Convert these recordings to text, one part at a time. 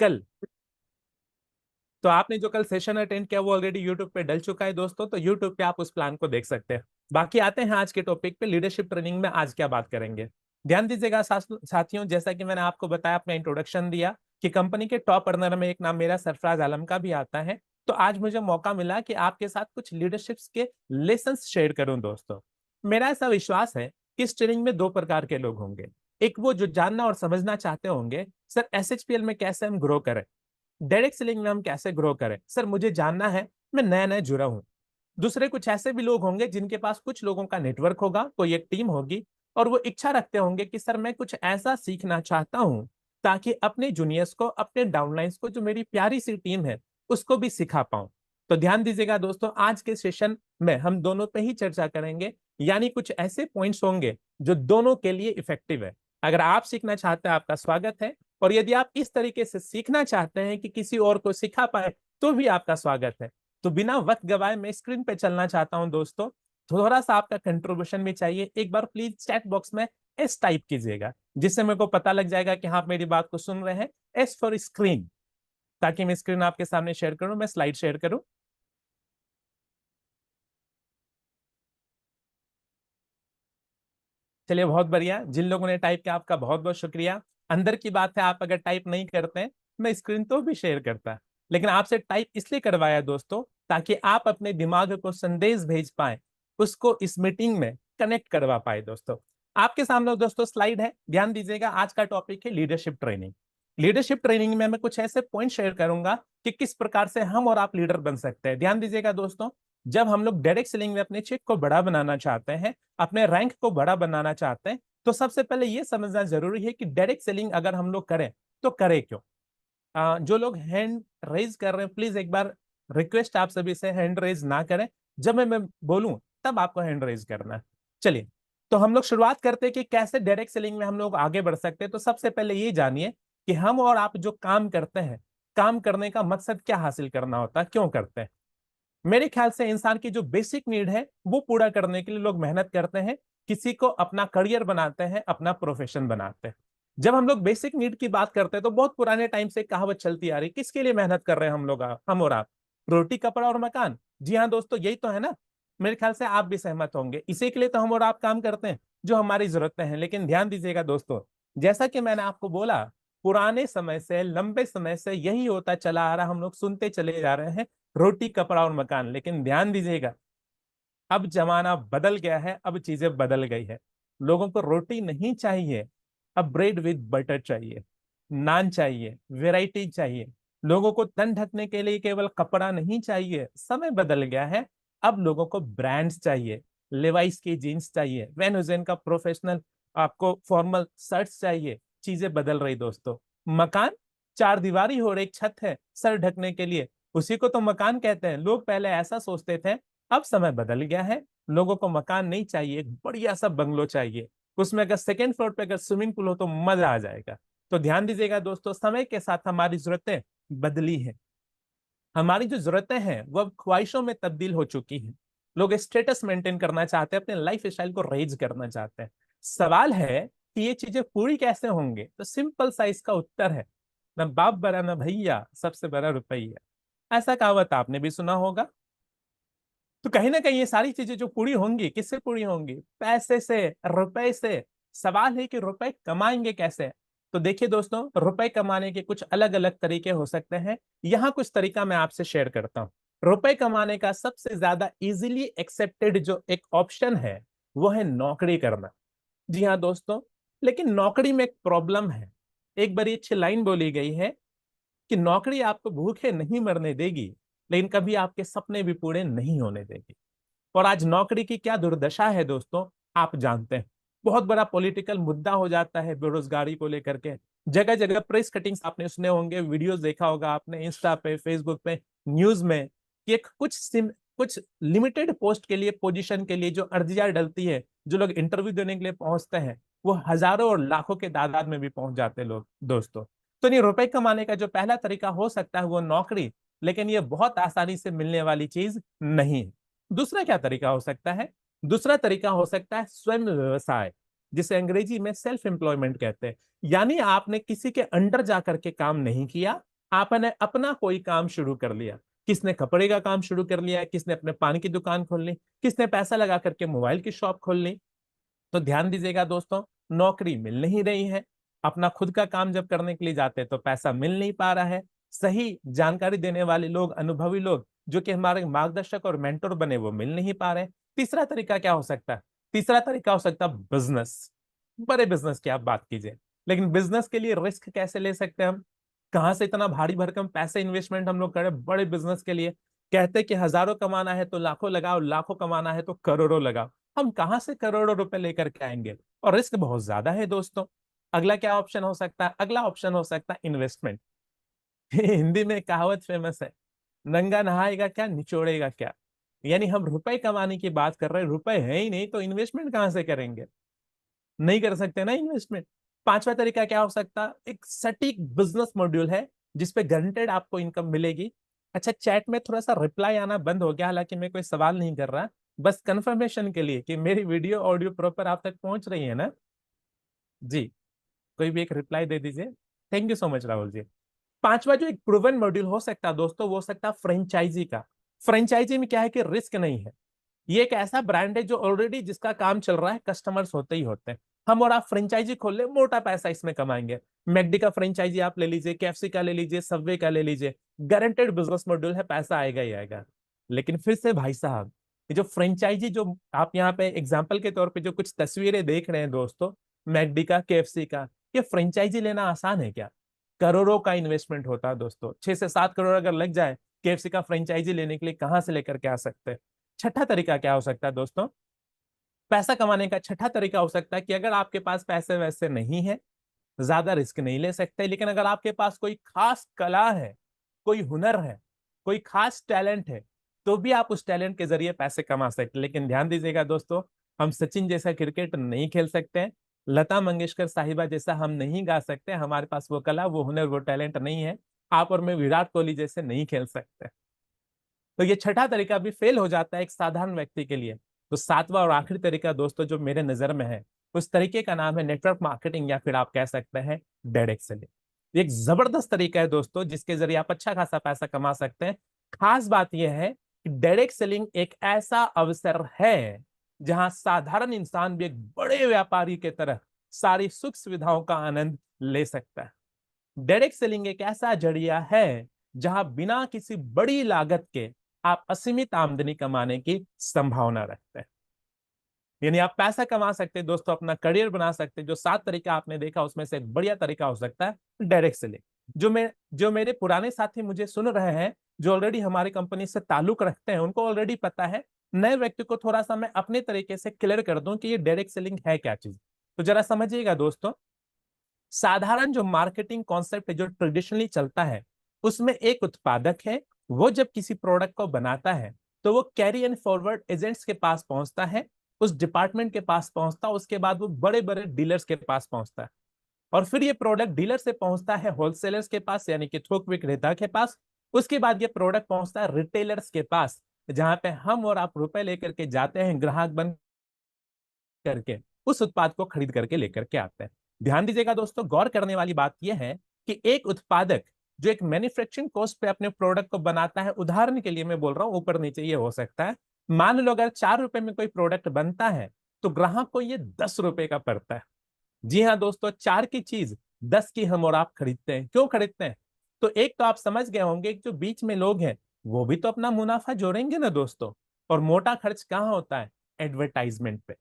कल। तो आपने जो कल सेशन अटेंड किया वो ऑलरेडी यूट्यूब पे डल चुका है दोस्तों, तो यूट्यूब पे आप उस प्लान को देख सकते हैं। बाकी आते हैं आज के टॉपिक पे, लीडरशिप ट्रेनिंग में आज क्या बात करेंगे। ध्यान दीजिएगा साथियों, जैसा कि मैंने आपको बताया, अपना इंट्रोडक्शन दिया कि कंपनी के टॉप अर्नर में एक नाम मेरा सरफराज आलम का भी आता है। तो आज मुझे मौका मिला कि आपके साथ कुछ लीडरशिप के लेसन शेयर करूं दोस्तों। मेरा ऐसा विश्वास है कि इस ट्रेनिंग में दो प्रकार के लोग होंगे। एक वो जो जानना और समझना चाहते होंगे, सर एसएचपीएल में कैसे हम ग्रो करें, डायरेक्ट सेलिंग में हम कैसे ग्रो करें, सर मुझे जानना है, मैं नया नया जुड़ा हूं। दूसरे कुछ ऐसे भी लोग होंगे जिनके पास कुछ लोगों का नेटवर्क होगा, कोई एक टीम होगी, और वो इच्छा रखते होंगे कि सर मैं कुछ ऐसा सीखना चाहता हूं ताकि अपने जूनियर्स को, अपने डाउनलाइंस को, जो मेरी प्यारी सी टीम है, उसको भी सिखा पाऊं। तो ध्यान दीजिएगा दोस्तों, आज के सेशन में हम दोनों पे ही चर्चा करेंगे, यानी कुछ ऐसे पॉइंट्स होंगे जो दोनों के लिए इफेक्टिव है। अगर आप सीखना चाहते हैं, आपका स्वागत है, और यदि आप इस तरीके से सीखना चाहते हैं कि किसी और को सिखा पाए, तो भी आपका स्वागत है। तो बिना वक्त गवाए मैं स्क्रीन पे चलना चाहता हूं दोस्तों। थोड़ा सा आपका कंट्रीब्यूशन भी चाहिए। एक बार प्लीज चैट बॉक्स में एस टाइप कीजिएगा, जिससे मेरे को पता लग जाएगा कि हाँ, आप मेरी बात को सुन रहे हैं। एस फॉर स्क्रीन, ताकि मैं स्क्रीन आपके सामने शेयर करूं, मैं स्लाइड शेयर करूं। चलिए, बहुत बढ़िया। जिन लोगों ने टाइप किया आपका बहुत बहुत शुक्रिया। अंदर की बात है, आप अगर टाइप नहीं करते हैं, मैं स्क्रीन तो भी शेयर करता, लेकिन आपसे टाइप इसलिए करवाया दोस्तों, ताकि आप अपने दिमाग को संदेश भेज पाए, उसको इस मीटिंग में कनेक्ट करवा पाए दोस्तों। आपके सामने दोस्तों स्लाइड है, ध्यान दीजिएगा। आज का टॉपिक है लीडरशिप ट्रेनिंग। लीडरशिप ट्रेनिंग में मैं कुछ ऐसे पॉइंट शेयर करूंगा कि किस प्रकार से हम और आप लीडर बन सकते हैं। ध्यान दीजिएगा दोस्तों, जब हम लोग डायरेक्ट सेलिंग में अपने चेक को बड़ा बनाना चाहते हैं, अपने रैंक को बड़ा बनाना चाहते हैं, तो सबसे पहले यह समझना जरूरी है कि डायरेक्ट सेलिंग अगर हम लोग करें तो करें क्यों। जो लोग हैंड रेज कर रहे हैं, प्लीज एक बार रिक्वेस्ट आप सभी से, हैंड रेज ना करें। जब मैं बोलूं तब आपको हैंड रेज करना है। चलिए, तो हम लोग शुरुआत करते हैं कि कैसे डायरेक्ट सेलिंग में हम लोग आगे बढ़ सकते हैं। तो सबसे पहले ये जानिए कि हम और आप जो काम करते हैं, काम करने का मकसद क्या हासिल करना होता है, क्यों करते हैं। मेरे ख्याल से इंसान की जो बेसिक नीड है वो पूरा करने के लिए लोग मेहनत करते हैं, किसी को अपना करियर बनाते हैं, अपना प्रोफेशन बनाते हैं। जब हम लोग बेसिक नीड की बात करते हैं तो बहुत पुराने टाइम से कहावत चलती आ रही, किसके लिए मेहनत कर रहे हैं हम लोग, हम और आप, रोटी कपड़ा और मकान। जी हाँ दोस्तों, यही तो है ना। मेरे ख्याल से आप भी सहमत होंगे, इसी के लिए तो हम और आप काम करते हैं, जो हमारी जरूरतें हैं। लेकिन ध्यान दीजिएगा दोस्तों, जैसा कि मैंने आपको बोला, पुराने समय से, लंबे समय से यही होता चला आ रहा, हम लोग सुनते चले जा रहे हैं, रोटी कपड़ा और मकान। लेकिन ध्यान दीजिएगा, अब जमाना बदल गया है, अब चीजें बदल गई है। लोगों को रोटी नहीं चाहिए, अब ब्रेड विद बटर चाहिए, नान चाहिए, वैरायटी चाहिए। लोगों को तन ढकने के लिए केवल कपड़ा नहीं चाहिए, समय बदल गया है। अब लोगों को ब्रांड्स चाहिए, लेवाइस की जीन्स चाहिए, वैन ह्यूसेन का प्रोफेशनल आपको फॉर्मल शर्ट्स चाहिए। चीजें बदल रही दोस्तों। मकान, चार दीवारी हो रही, एक छत है सर ढकने के लिए, उसी को तो मकान कहते हैं। लोग पहले ऐसा सोचते थे, अब समय बदल गया है। लोगों को मकान नहीं चाहिए, एक बढ़िया सा बंगलो चाहिए, उसमें अगर सेकेंड फ्लोर पे अगर स्विमिंग पूल हो तो मजा आ जाएगा। तो ध्यान दीजिएगा दोस्तों, समय के साथ हमारी जरूरतें बदली हैं। हमारी जो जरूरतें हैं वो अब ख्वाहिशों में तब्दील हो चुकी हैं। लोग स्टेटस मेंटेन करना चाहते हैं, अपने लाइफ स्टाइल को रेज करना चाहते हैं। सवाल है कि ये चीजें पूरी कैसे होंगे। तो सिंपल सा इसका उत्तर है, न बाप बड़ा न भैया, सबसे बड़ा रुपया। ऐसा कहावत आपने भी सुना होगा। तो कहीं ना कहीं ये सारी चीजें जो पूरी होंगी, किससे पूरी होंगी, पैसे से, रुपए से। सवाल है कि रुपए कमाएंगे कैसे। तो देखिए दोस्तों, रुपए कमाने के कुछ अलग अलग तरीके हो सकते हैं। यहाँ कुछ तरीका मैं आपसे शेयर करता हूँ। रुपए कमाने का सबसे ज्यादा इजीली एक्सेप्टेड जो एक ऑप्शन है, वो है नौकरी करना। जी हाँ दोस्तों, लेकिन नौकरी में एक प्रॉब्लम है। एक बड़ी अच्छी लाइन बोली गई है कि नौकरी आपको भूखे नहीं मरने देगी, लेकिन कभी आपके सपने भी पूरे नहीं होने देगी। और आज नौकरी की क्या दुर्दशा है दोस्तों, आप जानते हैं। बहुत बड़ा पॉलिटिकल मुद्दा हो जाता है बेरोजगारी को लेकर के। जगह जगह प्रेस कटिंग्स आपने सुने होंगे, वीडियोस देखा होगा आपने, इंस्टा पे, फेसबुक पे, न्यूज में, कि एक कुछ लिमिटेड पोस्ट के लिए, पोजीशन के लिए जो अर्जियां डलती है, जो लोग इंटरव्यू देने के लिए पहुंचते हैं, वो हजारों और लाखों के तादाद में भी पहुंच जाते हैं लोग दोस्तों। तो नहीं, रुपए कमाने का जो पहला तरीका हो सकता है वो नौकरी, लेकिन ये बहुत आसानी से मिलने वाली चीज नहीं है। दूसरा क्या तरीका हो सकता है? दूसरा तरीका हो सकता है स्वयं व्यवसाय, जिसे अंग्रेजी में सेल्फ एम्प्लॉयमेंट कहते हैं। यानी आपने किसी के अंडर जाकर के काम नहीं किया, आपने अपना कोई काम शुरू कर लिया, किसने कपड़े का काम शुरू कर लिया, किसने अपने पान की दुकान खोल ली, किसने पैसा लगा करके मोबाइल की शॉप खोल ली। तो ध्यान दीजिएगा दोस्तों, नौकरी मिल नहीं रही है, अपना खुद का काम जब करने के लिए जाते हैं तो पैसा मिल नहीं पा रहा है, सही जानकारी देने वाले लोग, अनुभवी लोग जो कि हमारे मार्गदर्शक और मेंटर बने वो मिल नहीं पा रहे। तीसरा तरीका क्या हो सकता है? तीसरा तरीका हो सकता है बिजनेस। बड़े बिजनेस की आप बात कीजिए, लेकिन बिजनेस के लिए रिस्क कैसे ले सकते हैं हम? कहां से इतना भारी भरकम पैसे इन्वेस्टमेंट हम लोग करें बड़े बिजनेस के लिए? कहते कि हजारों कमाना है तो लाखों लगाओ, लाखों कमाना है तो करोड़ों लगाओ। हम कहां से करोड़ों रुपए लेकर के आएंगे? और रिस्क बहुत ज्यादा है दोस्तों। अगला क्या ऑप्शन हो सकता है? अगला ऑप्शन हो सकता है इन्वेस्टमेंट। हिंदी में कहावत फेमस है, नंगा नहाएगा क्या निचोड़ेगा क्या। यानी हम रुपए कमाने की बात कर रहे हैं, रुपए है ही नहीं तो इन्वेस्टमेंट कहां से करेंगे? नहीं कर सकते ना इन्वेस्टमेंट। पांचवा तरीका क्या हो सकता है? एक सटीक बिजनेस मॉड्यूल है जिसपे गारंटेड आपको इनकम मिलेगी। अच्छा, चैट में थोड़ा सा रिप्लाई आना बंद हो गया, हालांकि मैं कोई सवाल नहीं कर रहा, बस कंफर्मेशन के लिए कि मेरी वीडियो ऑडियो प्रॉपर आप तक पहुंच रही है ना। जी, कोई भी एक रिप्लाई दे दीजिए। Thank you so much Rahul ji. पांचवा जो एक प्रूवन मॉड्यूल हो सकता है दोस्तों, वो हो सकता है फ्रेंचाइजी का। फ्रेंचाइजी में क्या है कि रिस्क नहीं है। ये एक ऐसा ब्रांड है जो ऑलरेडी जिसका काम चल रहा है, कस्टमर्स होते ही होते हैं। हम और आप फ्रेंचाइजी खोल ले, मोटा पैसा इसमें कमाएंगे। मैकडी का फ्रेंचाइजी आप ले लीजिए, केएफसी का ले लीजिए, सबवे का ले लीजिए, गारंटेड बिजनेस मॉड्यूल है, पैसा आएगा ही आएगा। लेकिन फिर से भाई साहब, ये जो फ्रेंचाइजी जो आप यहाँ पे एग्जाम्पल के तौर पे जो कुछ तस्वीरें देख रहे हैं दोस्तों, मैकडी का, केएफसी का, ये फ्रेंचाइजी लेना आसान है क्या? करोड़ों का इन्वेस्टमेंट होता है दोस्तों। 6 से 7 करोड़ अगर लग जाए केएफसी का फ्रेंचाइजी लेने के लिए, कहां से लेकर के आ सकते हैं? छठा तरीका क्या हो सकता है दोस्तों? पैसा कमाने का छठा तरीका हो सकता है कि अगर आपके पास पैसे वैसे नहीं है, ज्यादा रिस्क नहीं ले सकते, लेकिन अगर आपके पास कोई खास कला है, कोई हुनर है, कोई खास टैलेंट है, तो भी आप उस टैलेंट के जरिए पैसे कमा सकते हैं। लेकिन ध्यान दीजिएगा दोस्तों, हम सचिन जैसा क्रिकेट नहीं खेल सकते हैं, लता मंगेशकर साहिबा जैसा हम नहीं गा सकते, हमारे पास वो कला, वो हुनर, वो टैलेंट नहीं है। आप और मैं विराट कोहली जैसे नहीं खेल सकते। तो ये छठा तरीका भी फेल हो जाता है एक साधारण व्यक्ति के लिए। तो सातवां और आखिरी तरीका दोस्तों जो मेरे नजर में है, उस तरीके का नाम है नेटवर्क मार्केटिंग, या फिर आप कह सकते हैं डायरेक्ट सेलिंग। एक जबरदस्त तरीका है दोस्तों जिसके जरिए आप अच्छा खासा पैसा कमा सकते हैं। खास बात यह है कि डायरेक्ट सेलिंग एक ऐसा अवसर है जहां साधारण इंसान भी एक बड़े व्यापारी के तरह सारी सुख सुविधाओं का आनंद ले सकता है। डायरेक्ट सेलिंग एक ऐसा जरिया है जहां बिना किसी बड़ी लागत के आप असीमित आमदनी कमाने की संभावना रखते हैं। यानी आप पैसा कमा सकते हैं दोस्तों, अपना करियर बना सकते हैं। जो 7 तरीका आपने देखा उसमें से एक बढ़िया तरीका हो सकता है डायरेक्ट सेलिंग। जो मेरे पुराने साथी मुझे सुन रहे हैं, जो ऑलरेडी हमारी कंपनी से ताल्लुक रखते हैं, उनको ऑलरेडी पता है। नए व्यक्ति को थोड़ा सा मैं अपने तरीके से क्लियर कर दूं कि ये डायरेक्ट सेलिंग है क्या चीज। तो जरा समझिएगा दोस्तों, साधारण जो मार्केटिंग कॉन्सेप्ट है जो ट्रेडिशनली चलता है, उसमें एक उत्पादक है, वो जब किसी प्रोडक्ट को बनाता है तो वो कैरी एंड फॉरवर्ड एजेंट्स के पास पहुंचता है, उस डिपार्टमेंट के पास पहुंचता है, उसके बाद वो बड़े बड़े डीलर्स के पास पहुंचता है, और फिर ये प्रोडक्ट डीलर से पहुंचता है होलसेलर्स के पास, यानी कि थोक विक्रेता के पास। उसके बाद ये प्रोडक्ट पहुंचता है रिटेलर्स के पास, जहां पे हम और आप रुपए लेकर के जाते हैं, ग्राहक बन करके उस उत्पाद को खरीद करके लेकर के आते हैं। ध्यान दीजिएगा दोस्तों, गौर करने वाली बात यह है कि एक उत्पादक जो एक मैन्युफैक्चरिंग कॉस्ट पे अपने प्रोडक्ट को बनाता है, उदाहरण के लिए मैं बोल रहा हूं, ऊपर नीचे ये हो सकता है, मान लो अगर 4 रुपए में कोई प्रोडक्ट बनता है तो ग्राहक को ये 10 रुपए का पड़ता है। जी हाँ दोस्तों, 4 की चीज 10 की हम और आप खरीदते हैं। क्यों खरीदते हैं? तो एक तो आप समझ गए होंगे कि जो बीच में लोग हैं वो भी तो अपना मुनाफा जोड़ेंगे ना दोस्तों। और मोटा खर्च कहाँ होता है? एडवर्टाइजमेंट पे।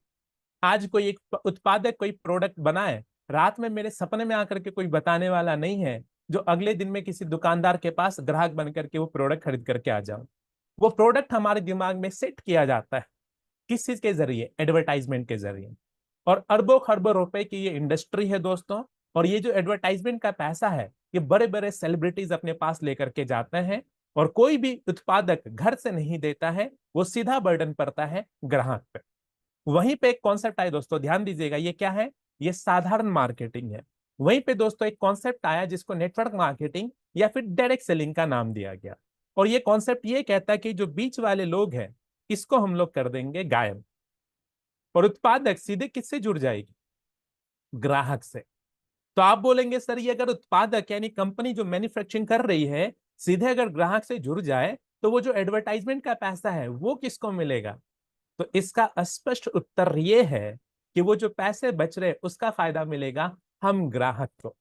आज कोई एक उत्पादक कोई प्रोडक्ट बनाए, रात में मेरे सपने में आकर के कोई बताने वाला नहीं है जो अगले दिन में किसी दुकानदार के पास ग्राहक बन करके वो प्रोडक्ट खरीद करके आ जाओ। वो प्रोडक्ट हमारे दिमाग में सेट किया जाता है, किस चीज के जरिए? एडवर्टाइजमेंट के जरिए। और अरबों खरबों रुपए की ये इंडस्ट्री है दोस्तों। और ये जो एडवर्टाइजमेंट का पैसा है, ये बड़े बड़े सेलिब्रिटीज अपने पास लेकर के जाते हैं, और कोई भी उत्पादक घर से नहीं देता है, वो सीधा बर्डन पड़ता है ग्राहक पे। वहीं पे एक कॉन्सेप्ट आया दोस्तों, ध्यान दीजिएगा, ये क्या है? ये साधारण मार्केटिंग है। वहीं पे दोस्तों एक कॉन्सेप्ट आया जिसको नेटवर्क मार्केटिंग या फिर डायरेक्ट सेलिंग का नाम दिया गया। और ये कॉन्सेप्ट ये कहता है कि जो बीच वाले लोग हैं, इसको हम लोग कर देंगे गायब, और उत्पादक सीधे किससे जुड़ जाएगी? ग्राहक से। तो आप बोलेंगे सर ये अगर उत्पादक यानी कंपनी जो मैन्युफैक्चरिंग कर रही है सीधे अगर ग्राहक से जुड़ जाए तो वो जो एडवर्टाइजमेंट का पैसा है वो किसको मिलेगा? तो इसका स्पष्ट उत्तर ये है कि वो जो पैसे बच रहे उसका फायदा मिलेगा हम ग्राहक को।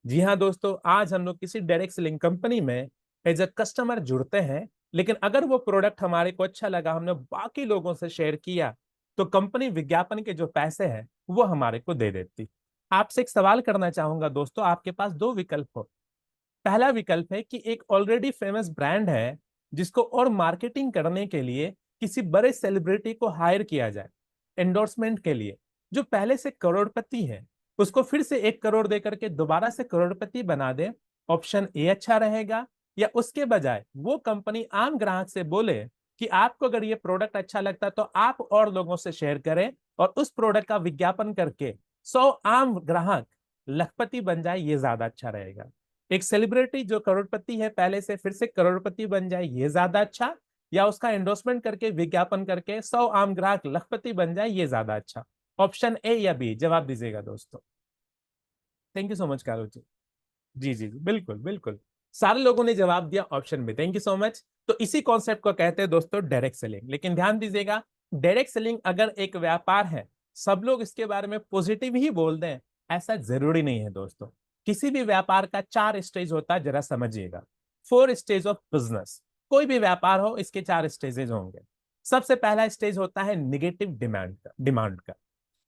जी हाँ दोस्तों, आज हम लोग किसी डायरेक्ट सेलिंग कंपनी में एज अ कस्टमर जुड़ते हैं, लेकिन अगर वो प्रोडक्ट हमारे को अच्छा लगा, हमने बाकी लोगों से शेयर किया, तो कंपनी विज्ञापन के जो पैसे हैं वो हमारे को दे देती। आपसे एक सवाल करना चाहूंगा दोस्तों, आपके पास दो विकल्प हो। पहला विकल्प है कि एक ऑलरेडी फेमस ब्रांड है जिसको और मार्केटिंग करने के लिए किसी बड़े सेलिब्रिटी को हायर किया जाए एंडोर्समेंट के लिए, जो पहले से करोड़पति है, उसको फिर से 1 करोड़ देकर के दोबारा से करोड़पति बना दे। ऑप्शन ए अच्छा रहेगा, या उसके बजाय वो कंपनी आम ग्राहक से बोले कि आपको अगर ये प्रोडक्ट अच्छा लगता है तो आप और लोगों से शेयर करें और उस प्रोडक्ट का विज्ञापन करके 100 आम ग्राहक लखपति बन जाए, ये ज्यादा अच्छा रहेगा। एक सेलिब्रिटी जो करोड़पति है पहले से फिर से करोड़पति बन जाए, ये ज्यादा अच्छा, या उसका एंडोर्समेंट करके विज्ञापन करके 100 आम ग्राहक लखपति बन जाए, ये ज्यादा अच्छा? ऑप्शन ए या बी जवाब दीजिएगा दोस्तों। थैंक यू सो मच कारो जी। जी जी जी, बिल्कुल बिल्कुल, सारे लोगों ने जवाब दिया option B. Thank you so much. तो इसी कॉन्सेप्ट को कहते हैं दोस्तों डायरेक्ट सेलिंग। लेकिन ध्यान दीजिएगा, डायरेक्ट सेलिंग अगर एक व्यापार है, सब लोग इसके बारे में पॉजिटिव ही बोल दें, ऐसा जरूरी नहीं है दोस्तों। किसी भी व्यापार का 4 स्टेज होता है, जरा समझिएगा। 4 स्टेज ऑफ बिजनेस। कोई भी व्यापार हो, इसके 4 स्टेजेस होंगे। सबसे पहला स्टेज होता है निगेटिव डिमांड का।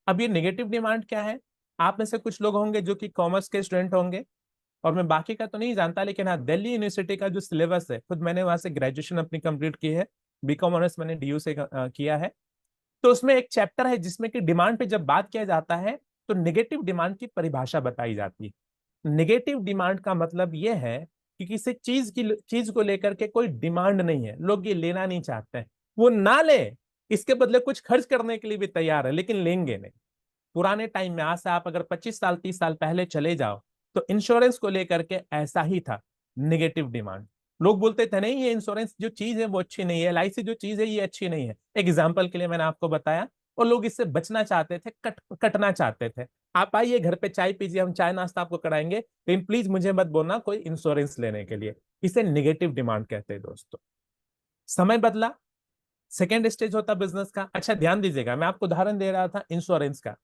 अब ये नेगेटिव डिमांड क्या है? आप में से कुछ लोग होंगे जो कि कॉमर्स के स्टूडेंट होंगे, और मैं बाकी का तो नहीं जानता, लेकिन हाँ, दिल्ली यूनिवर्सिटी का जो सिलेबस है, खुद मैंने वहां से ग्रेजुएशन अपनी कंप्लीट की है, बीकॉम ऑनर्स मैंने डीयू से किया है। तो उसमें एक चैप्टर है जिसमें कि डिमांड पे जब बात किया जाता है तो नेगेटिव डिमांड की परिभाषा बताई जाती है। नेगेटिव डिमांड का मतलब यह है कि किसी चीज को लेकर के कोई डिमांड नहीं है, लोग ये लेना नहीं चाहते हैं, वो ना ले, इसके बदले कुछ खर्च करने के लिए भी तैयार है, लेकिन लेंगे नहीं। पुराने टाइम में, आज से आप अगर 25 साल 30 साल पहले चले जाओ, तो इंश्योरेंस को लेकर के ऐसा ही था, निगेटिव डिमांड। लोग बोलते थे नहीं, ये इंश्योरेंस जो चीज है वो अच्छी नहीं है, एलआईसी जो चीज है ये अच्छी नहीं है। एग्जाम्पल के लिए मैंने आपको बताया, और लोग इससे बचना चाहते थे, कटना चाहते थे। आप आइए घर पे चाय पीजिए, हम चाय नाश्ता आपको कराएंगे, लेकिन प्लीज मुझे मत बोलना कोई इंश्योरेंस लेने के लिए। इसे निगेटिव डिमांड कहते हैं दोस्तों। समय बदला, सेकेंड स्टेज होता बिजनेस का। अच्छा ध्यान दीजिएगा, मैं आपको उदाहरण दे रहा था इंश्योरेंस का।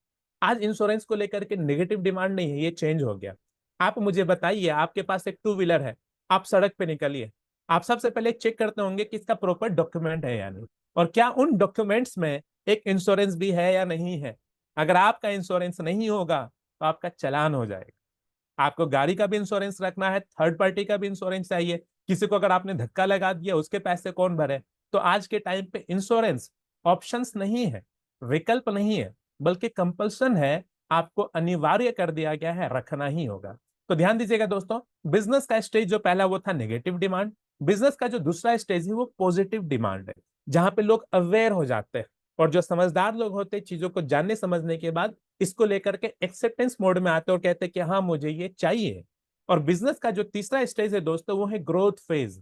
आज इंश्योरेंस को लेकर के नेगेटिव डिमांड नहीं है, ये चेंज हो गया। आप मुझे बताइए, आपके पास एक टू व्हीलर है, आप सड़क पे निकलिए, आप सबसे पहले चेक करते होंगे कि इसका प्रॉपर डॉक्यूमेंट है या नहीं, और क्या उन डॉक्यूमेंट्स में एक इंश्योरेंस भी है या नहीं है। अगर आपका इंश्योरेंस नहीं होगा तो आपका चालान हो जाएगा। आपको गाड़ी का भी इंश्योरेंस रखना है, थर्ड पार्टी का भी इंश्योरेंस चाहिए, किसी को अगर आपने धक्का लगा दिया उसके पैसे कौन भरे। तो आज के टाइम पे इंश्योरेंस ऑप्शंस नहीं है, विकल्प नहीं है, बल्कि कंपल्सन है, आपको अनिवार्य कर दिया गया है, रखना ही होगा। तो ध्यान दीजिएगा दोस्तों, बिजनेस का स्टेज जो पहला वो था नेगेटिव डिमांड। बिजनेस का जो दूसरा स्टेज है वो पॉजिटिव डिमांड है, जहां पे लोग अवेयर हो जाते हैं, और जो समझदार लोग होते हैं चीजों को जानने समझने के बाद इसको लेकर के एक्सेप्टेंस मोड में आते हैं और कहते हैं कि हाँ मुझे ये चाहिए। और बिजनेस का जो तीसरा स्टेज है दोस्तों वो है ग्रोथ फेज।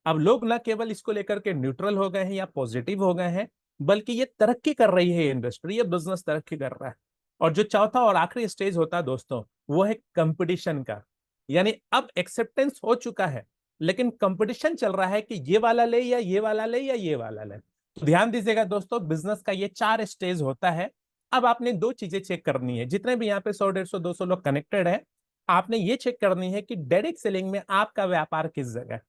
अब लोग ना केवल इसको लेकर के न्यूट्रल हो गए हैं या पॉजिटिव हो गए हैं, बल्कि ये तरक्की कर रही है इंडस्ट्री, ये बिजनेस तरक्की कर रहा है। और जो चौथा और आखिरी स्टेज होता है दोस्तों वो है कंपटीशन का। यानी अब एक्सेप्टेंस हो चुका है, लेकिन कंपटीशन चल रहा है कि ये वाला ले या ये वाला ले या ये वाला ले। तो ध्यान दीजिएगा दोस्तों, बिजनेस का ये 4 स्टेज होता है। अब आपने दो चीजें चेक करनी है, जितने भी यहाँ पे 100 150 200 लोग कनेक्टेड है, आपने ये चेक करनी है कि डायरेक्ट सेलिंग में आपका व्यापार किस जगह है।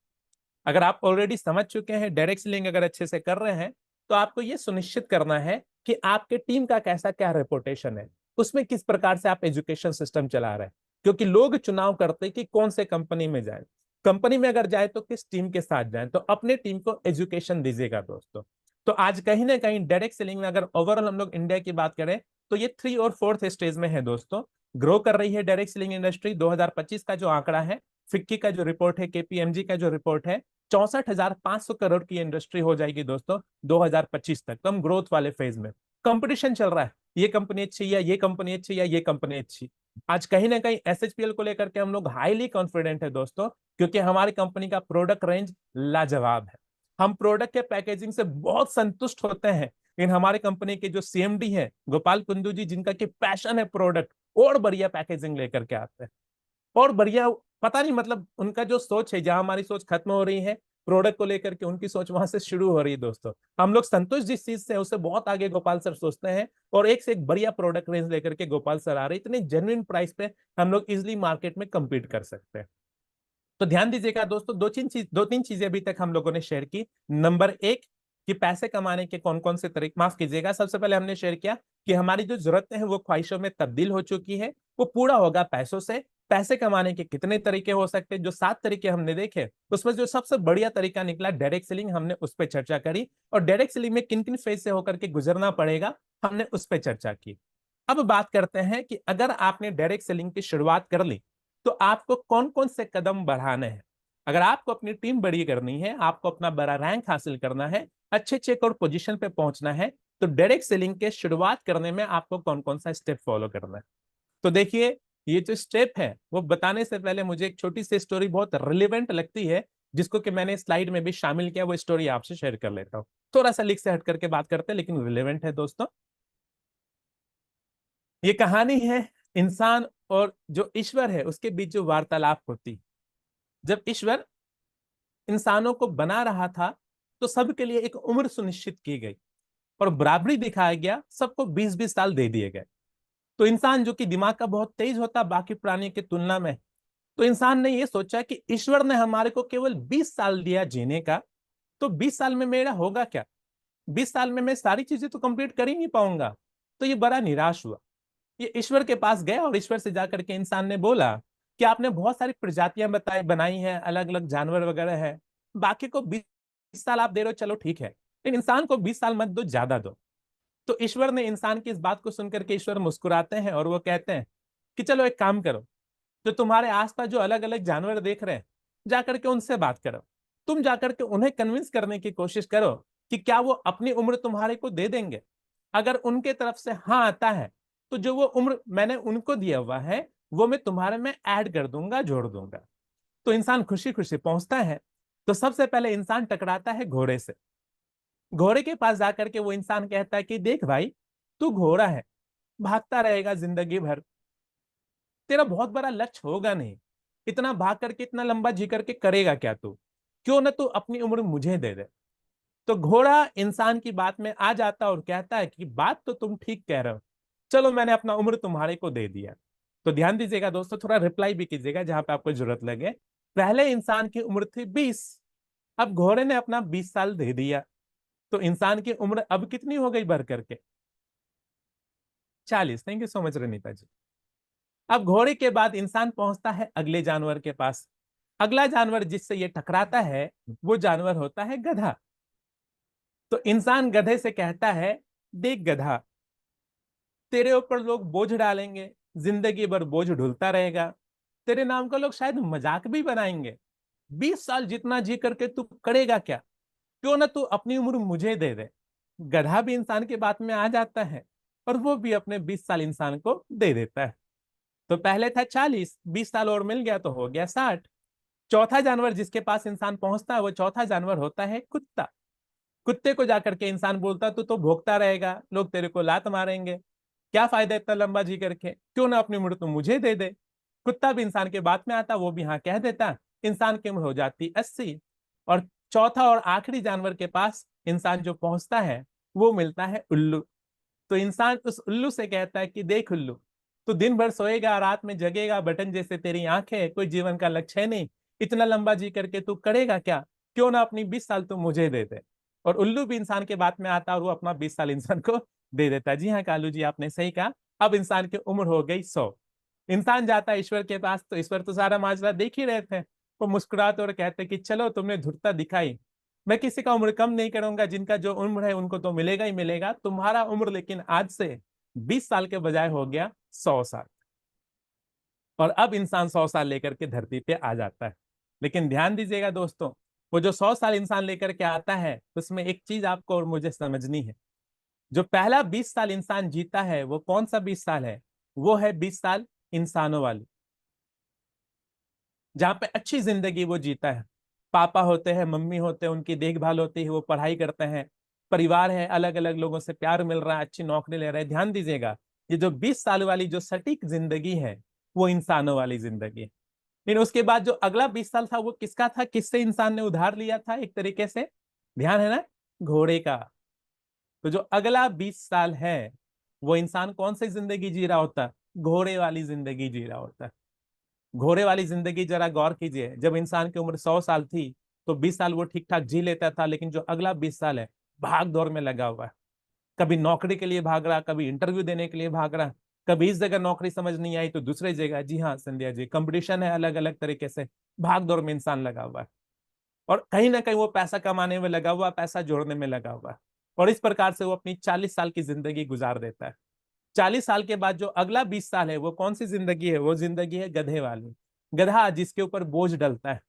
अगर आप ऑलरेडी समझ चुके हैं, डायरेक्ट सेलिंग अगर अच्छे से कर रहे हैं, तो आपको यह सुनिश्चित करना है कि आपके टीम का कैसा क्या रेपुटेशन है, उसमें किस प्रकार से आप एजुकेशन सिस्टम चला रहे हैं। क्योंकि लोग चुनाव करते हैं कि कौन से कंपनी में जाए, कंपनी में अगर जाए तो किस टीम के साथ जाए, तो अपने टीम को एजुकेशन दीजिएगा दोस्तों। तो आज कहीं ना कहीं डायरेक्ट सेलिंग में अगर ओवरऑल हम लोग इंडिया की बात करें, तो ये 3 और 4th स्टेज में है दोस्तों। ग्रो कर रही है डायरेक्ट सेलिंग इंडस्ट्री। 2025 का जो आंकड़ा है, फिक्की का जो रिपोर्ट है, केपीएमजी का जो रिपोर्ट है, 64,500 करोड़ की इंडस्ट्री हो जाएगी दोस्तों 2025 तक। तो हम ग्रोथ वाले फेज में, कंपटीशन चल रहा है, ये कंपनी अच्छी या ये कंपनी अच्छी या ये कंपनी अच्छी। आज कहीं ना कहीं एसएचपीएल को लेकर के हम लोग हाईली कॉन्फिडेंट है दोस्तों, क्योंकि हमारी कंपनी का प्रोडक्ट रेंज लाजवाब है। हम प्रोडक्ट के पैकेजिंग से बहुत संतुष्ट होते हैं, लेकिन हमारी कंपनी के जो सीएमडी है गोपाल कुंदू जी, जिनका कि पैशन है प्रोडक्ट, और बढ़िया पैकेजिंग लेकर के आते हैं और बढ़िया, पता नहीं मतलब उनका जो सोच है, जहां हमारी सोच खत्म हो रही है प्रोडक्ट को लेकर के, उनकी सोच वहां से शुरू हो रही है दोस्तों। हम लोग संतुष्ट जिस चीज से उससे बहुत आगे गोपाल सर सोचते हैं, और एक से एक बढ़िया प्रोडक्ट रेंज लेकर के गोपाल सर आ रहे हैं, इतने जेन्युइन प्राइस पे हम लोग इजिली मार्केट में कम्पीट कर सकते हैं। तो ध्यान दीजिएगा दोस्तों, दो तीन चीजें अभी तक हम लोगों ने शेयर की। नंबर एक, कि पैसे कमाने के कौन कौन से तरीके, माफ कीजिएगा, सबसे पहले हमने शेयर किया कि हमारी जो जरूरतें हैं वो ख्वाहिशों में तब्दील हो चुकी है, वो पूरा होगा पैसों से। पैसे कमाने के कितने तरीके हो सकते हैं, जो 7 तरीके हमने देखे उसमें जो सबसे बढ़िया तरीका निकला डायरेक्ट सेलिंग, हमने उस पर चर्चा करी। और डायरेक्ट सेलिंग में किन किन फेज से होकर के गुजरना पड़ेगा, हमने उस पर चर्चा की। अब बात करते हैं कि अगर आपने डायरेक्ट सेलिंग की शुरुआत कर ली तो आपको कौन कौन से कदम बढ़ाने हैं। अगर आपको अपनी टीम बड़ी करनी है, आपको अपना बड़ा रैंक हासिल करना है, अच्छे चेक और पोजीशन पे पहुंचना है, तो डायरेक्ट सेलिंग के शुरुआत करने में आपको कौन कौन सा स्टेप फॉलो करना है। तो देखिए, ये जो स्टेप है वो बताने से पहले मुझे एक छोटी सी स्टोरी बहुत रिलेवेंट लगती है, जिसको कि मैंने स्लाइड में भी शामिल किया, वो स्टोरी आपसे शेयर कर लेता हूँ। थोड़ा सा लीक से हट करके बात करते हैं लेकिन रिलेवेंट है दोस्तों। ये कहानी है इंसान और जो ईश्वर है उसके बीच जो वार्तालाप होती। जब ईश्वर इंसानों को बना रहा था तो सबके लिए एक उम्र सुनिश्चित की गई और बराबरी दिखाया गया, सबको 20-20 साल दे दिए गए। तो इंसान जो कि दिमाग का बहुत तेज होता बाकी प्राणी की तुलना में, तो इंसान ने ये सोचा कि ईश्वर ने हमारे को केवल 20 साल दिया जीने का, तो 20 साल में मेरा होगा क्या, 20 साल में मैं सारी चीजें तो कंप्लीट कर ही नहीं पाऊंगा। तो ये बड़ा निराश हुआ, ये ईश्वर के पास गया और ईश्वर से जाकर के इंसान ने बोला कि आपने बहुत सारी प्रजातियां बताई बनाई हैं, अलग अलग जानवर वगैरह है, बाकी को 20 साल आप दे रहे हो, चलो ठीक है, लेकिन इंसान को 20 साल मत दो, ज्यादा दो। तो ईश्वर ने इंसान की इस बात को सुनकर के ईश्वर मुस्कुराते हैं और वो कहते हैं कि चलो एक काम करो, जो तुम्हारे आसपास जो अलग अलग जानवर देख रहे हैं, जाकर के उनसे बात करो, तुम जाकर के उन्हें कन्विंस करने की कोशिश करो कि क्या वो अपनी उम्र तुम्हारे को दे देंगे। अगर उनके तरफ से हाँ आता है तो जो वो उम्र मैंने उनको दिया हुआ है वो मैं तुम्हारे में ऐड कर दूंगा, जोड़ दूंगा। तो इंसान खुशी खुशी पहुंचता है। तो सबसे पहले इंसान टकराता है घोड़े से। घोड़े के पास जाकर के वो इंसान कहता है कि देख भाई, तू घोड़ा है, भागता रहेगा जिंदगी भर, तेरा बहुत बड़ा लक्ष्य होगा नहीं, इतना भाग करके इतना लंबा जी करके करेगा क्या तू, क्यों ना तू अपनी उम्र मुझे दे दे। तो घोड़ा इंसान की बात में आ जाता और कहता है कि बात तो तुम ठीक कह रहे हो, चलो मैंने अपना उम्र तुम्हारे को दे दिया। तो ध्यान दीजिएगा दोस्तों, थोड़ा रिप्लाई भी कीजिएगा जहां पे आपको जरूरत लगे। पहले इंसान की उम्र थी 20, अब घोड़े ने अपना 20 साल दे दिया, तो इंसान की उम्र अब कितनी हो गई बढ़ करके, 40। Thank you so much Ranita ji. अब घोड़े के बाद इंसान पहुंचता है अगले जानवर के पास। अगला जानवर जिससे ये टकराता है वो जानवर होता है गधा। तो इंसान गधे से कहता है, देख गधा, तेरे ऊपर लोग बोझ डालेंगे, जिंदगी भर बोझ ढुलता रहेगा, तेरे नाम का लोग शायद मजाक भी बनाएंगे, 20 साल जितना जी करके तू करेगा क्या, क्यों ना तू अपनी उम्र मुझे दे दे। गधा भी इंसान की बात में आ जाता है और वो भी अपने 20 साल इंसान को दे देता है। तो पहले था 40, 20 साल और मिल गया तो हो गया 60। चौथा जानवर जिसके पास इंसान पहुंचता है वो चौथा जानवर होता है कुत्ता। कुत्ते को जाकर के इंसान बोलता तो भोगता रहेगा, लोग तेरे को लात मारेंगे, क्या फायदा इतना लंबा जी करके, क्यों ना अपनी उम्र तो मुझे दे दे। कुत्ता भी इंसान के बात में आता, वो भी हाँ कह देता, इंसान की उम्र हो जाती 80। और चौथा और आखिरी जानवर के पास इंसान जो पहुंचता है वो मिलता है उल्लू। तो इंसान उस उल्लू से कहता है कि देख उल्लू, तू दिन भर सोएगा रात में जगेगा, बटन जैसे तेरी आंखें, कोई जीवन का लक्ष्य है नहीं, इतना लंबा जी करके तू करेगा क्या, क्यों ना अपनी 20 साल तू मुझे दे दे। और उल्लू भी इंसान के बात में आता और वो अपना 20 साल इंसान को दे देता है। जी हाँ कालू जी, आपने सही कहा। अब इंसान की उम्र हो गई 100। इंसान जाता है ईश्वर के पास, तो ईश्वर तो सारा माजरा देख ही रहे थे, वो मुस्कुराते और कहते कि चलो तुमने धुरता दिखाई, मैं किसी का उम्र कम नहीं करूंगा, जिनका जो उम्र है उनको तो मिलेगा ही मिलेगा, तुम्हारा उम्र लेकिन आज से 20 साल के बजाय हो गया 100 साल। और अब इंसान 100 साल लेकर के धरती पे आ जाता है। लेकिन ध्यान दीजिएगा दोस्तों, वो जो 100 साल इंसान लेकर के आता है उसमें एक चीज आपको और मुझे समझनी है। जो पहला 20 साल इंसान जीता है वो कौन सा 20 साल है, वो है 20 साल इंसानों वाली, जहां पे अच्छी जिंदगी वो जीता है। पापा होते हैं, मम्मी होते हैं, उनकी देखभाल होती है, वो पढ़ाई करते हैं, परिवार है, अलग अलग लोगों से प्यार मिल रहा है, अच्छी नौकरी ले रहे हैं। ध्यान दीजिएगा, ये जो 20 साल वाली जो सटीक जिंदगी है वो इंसानों वाली जिंदगी है। लेकिन उसके बाद जो अगला 20 साल था वो किसका था, किससे इंसान ने उधार लिया था एक तरीके से, ध्यान है ना, घोड़े का। तो जो अगला 20 साल है वो इंसान कौन सी जिंदगी जी रहा होता, घोड़े वाली जिंदगी जी रहा होता। घोड़े वाली जिंदगी जरा गौर कीजिए, जब इंसान की उम्र 100 साल थी तो 20 साल वो ठीक ठाक जी लेता था, लेकिन जो अगला 20 साल है भाग दौड़ में लगा हुआ है। कभी नौकरी के लिए भाग रहा, कभी इंटरव्यू देने के लिए भाग रहा, कभी इस जगह नौकरी समझ नहीं आई तो दूसरी जगह। जी हाँ संध्या जी, कंपटीशन है अलग अलग तरीके से, भाग दौड़ में इंसान लगा हुआ है। और कहीं ना कहीं वो पैसा कमाने में लगा हुआ, पैसा जोड़ने में लगा हुआ है। और इस प्रकार से वो अपनी 40 साल की जिंदगी गुजार देता है। 40 साल के बाद जो अगला 20 साल है वो कौन सी जिंदगी है, वो जिंदगी है गधे वाली। गधा जिसके ऊपर बोझ डलता है।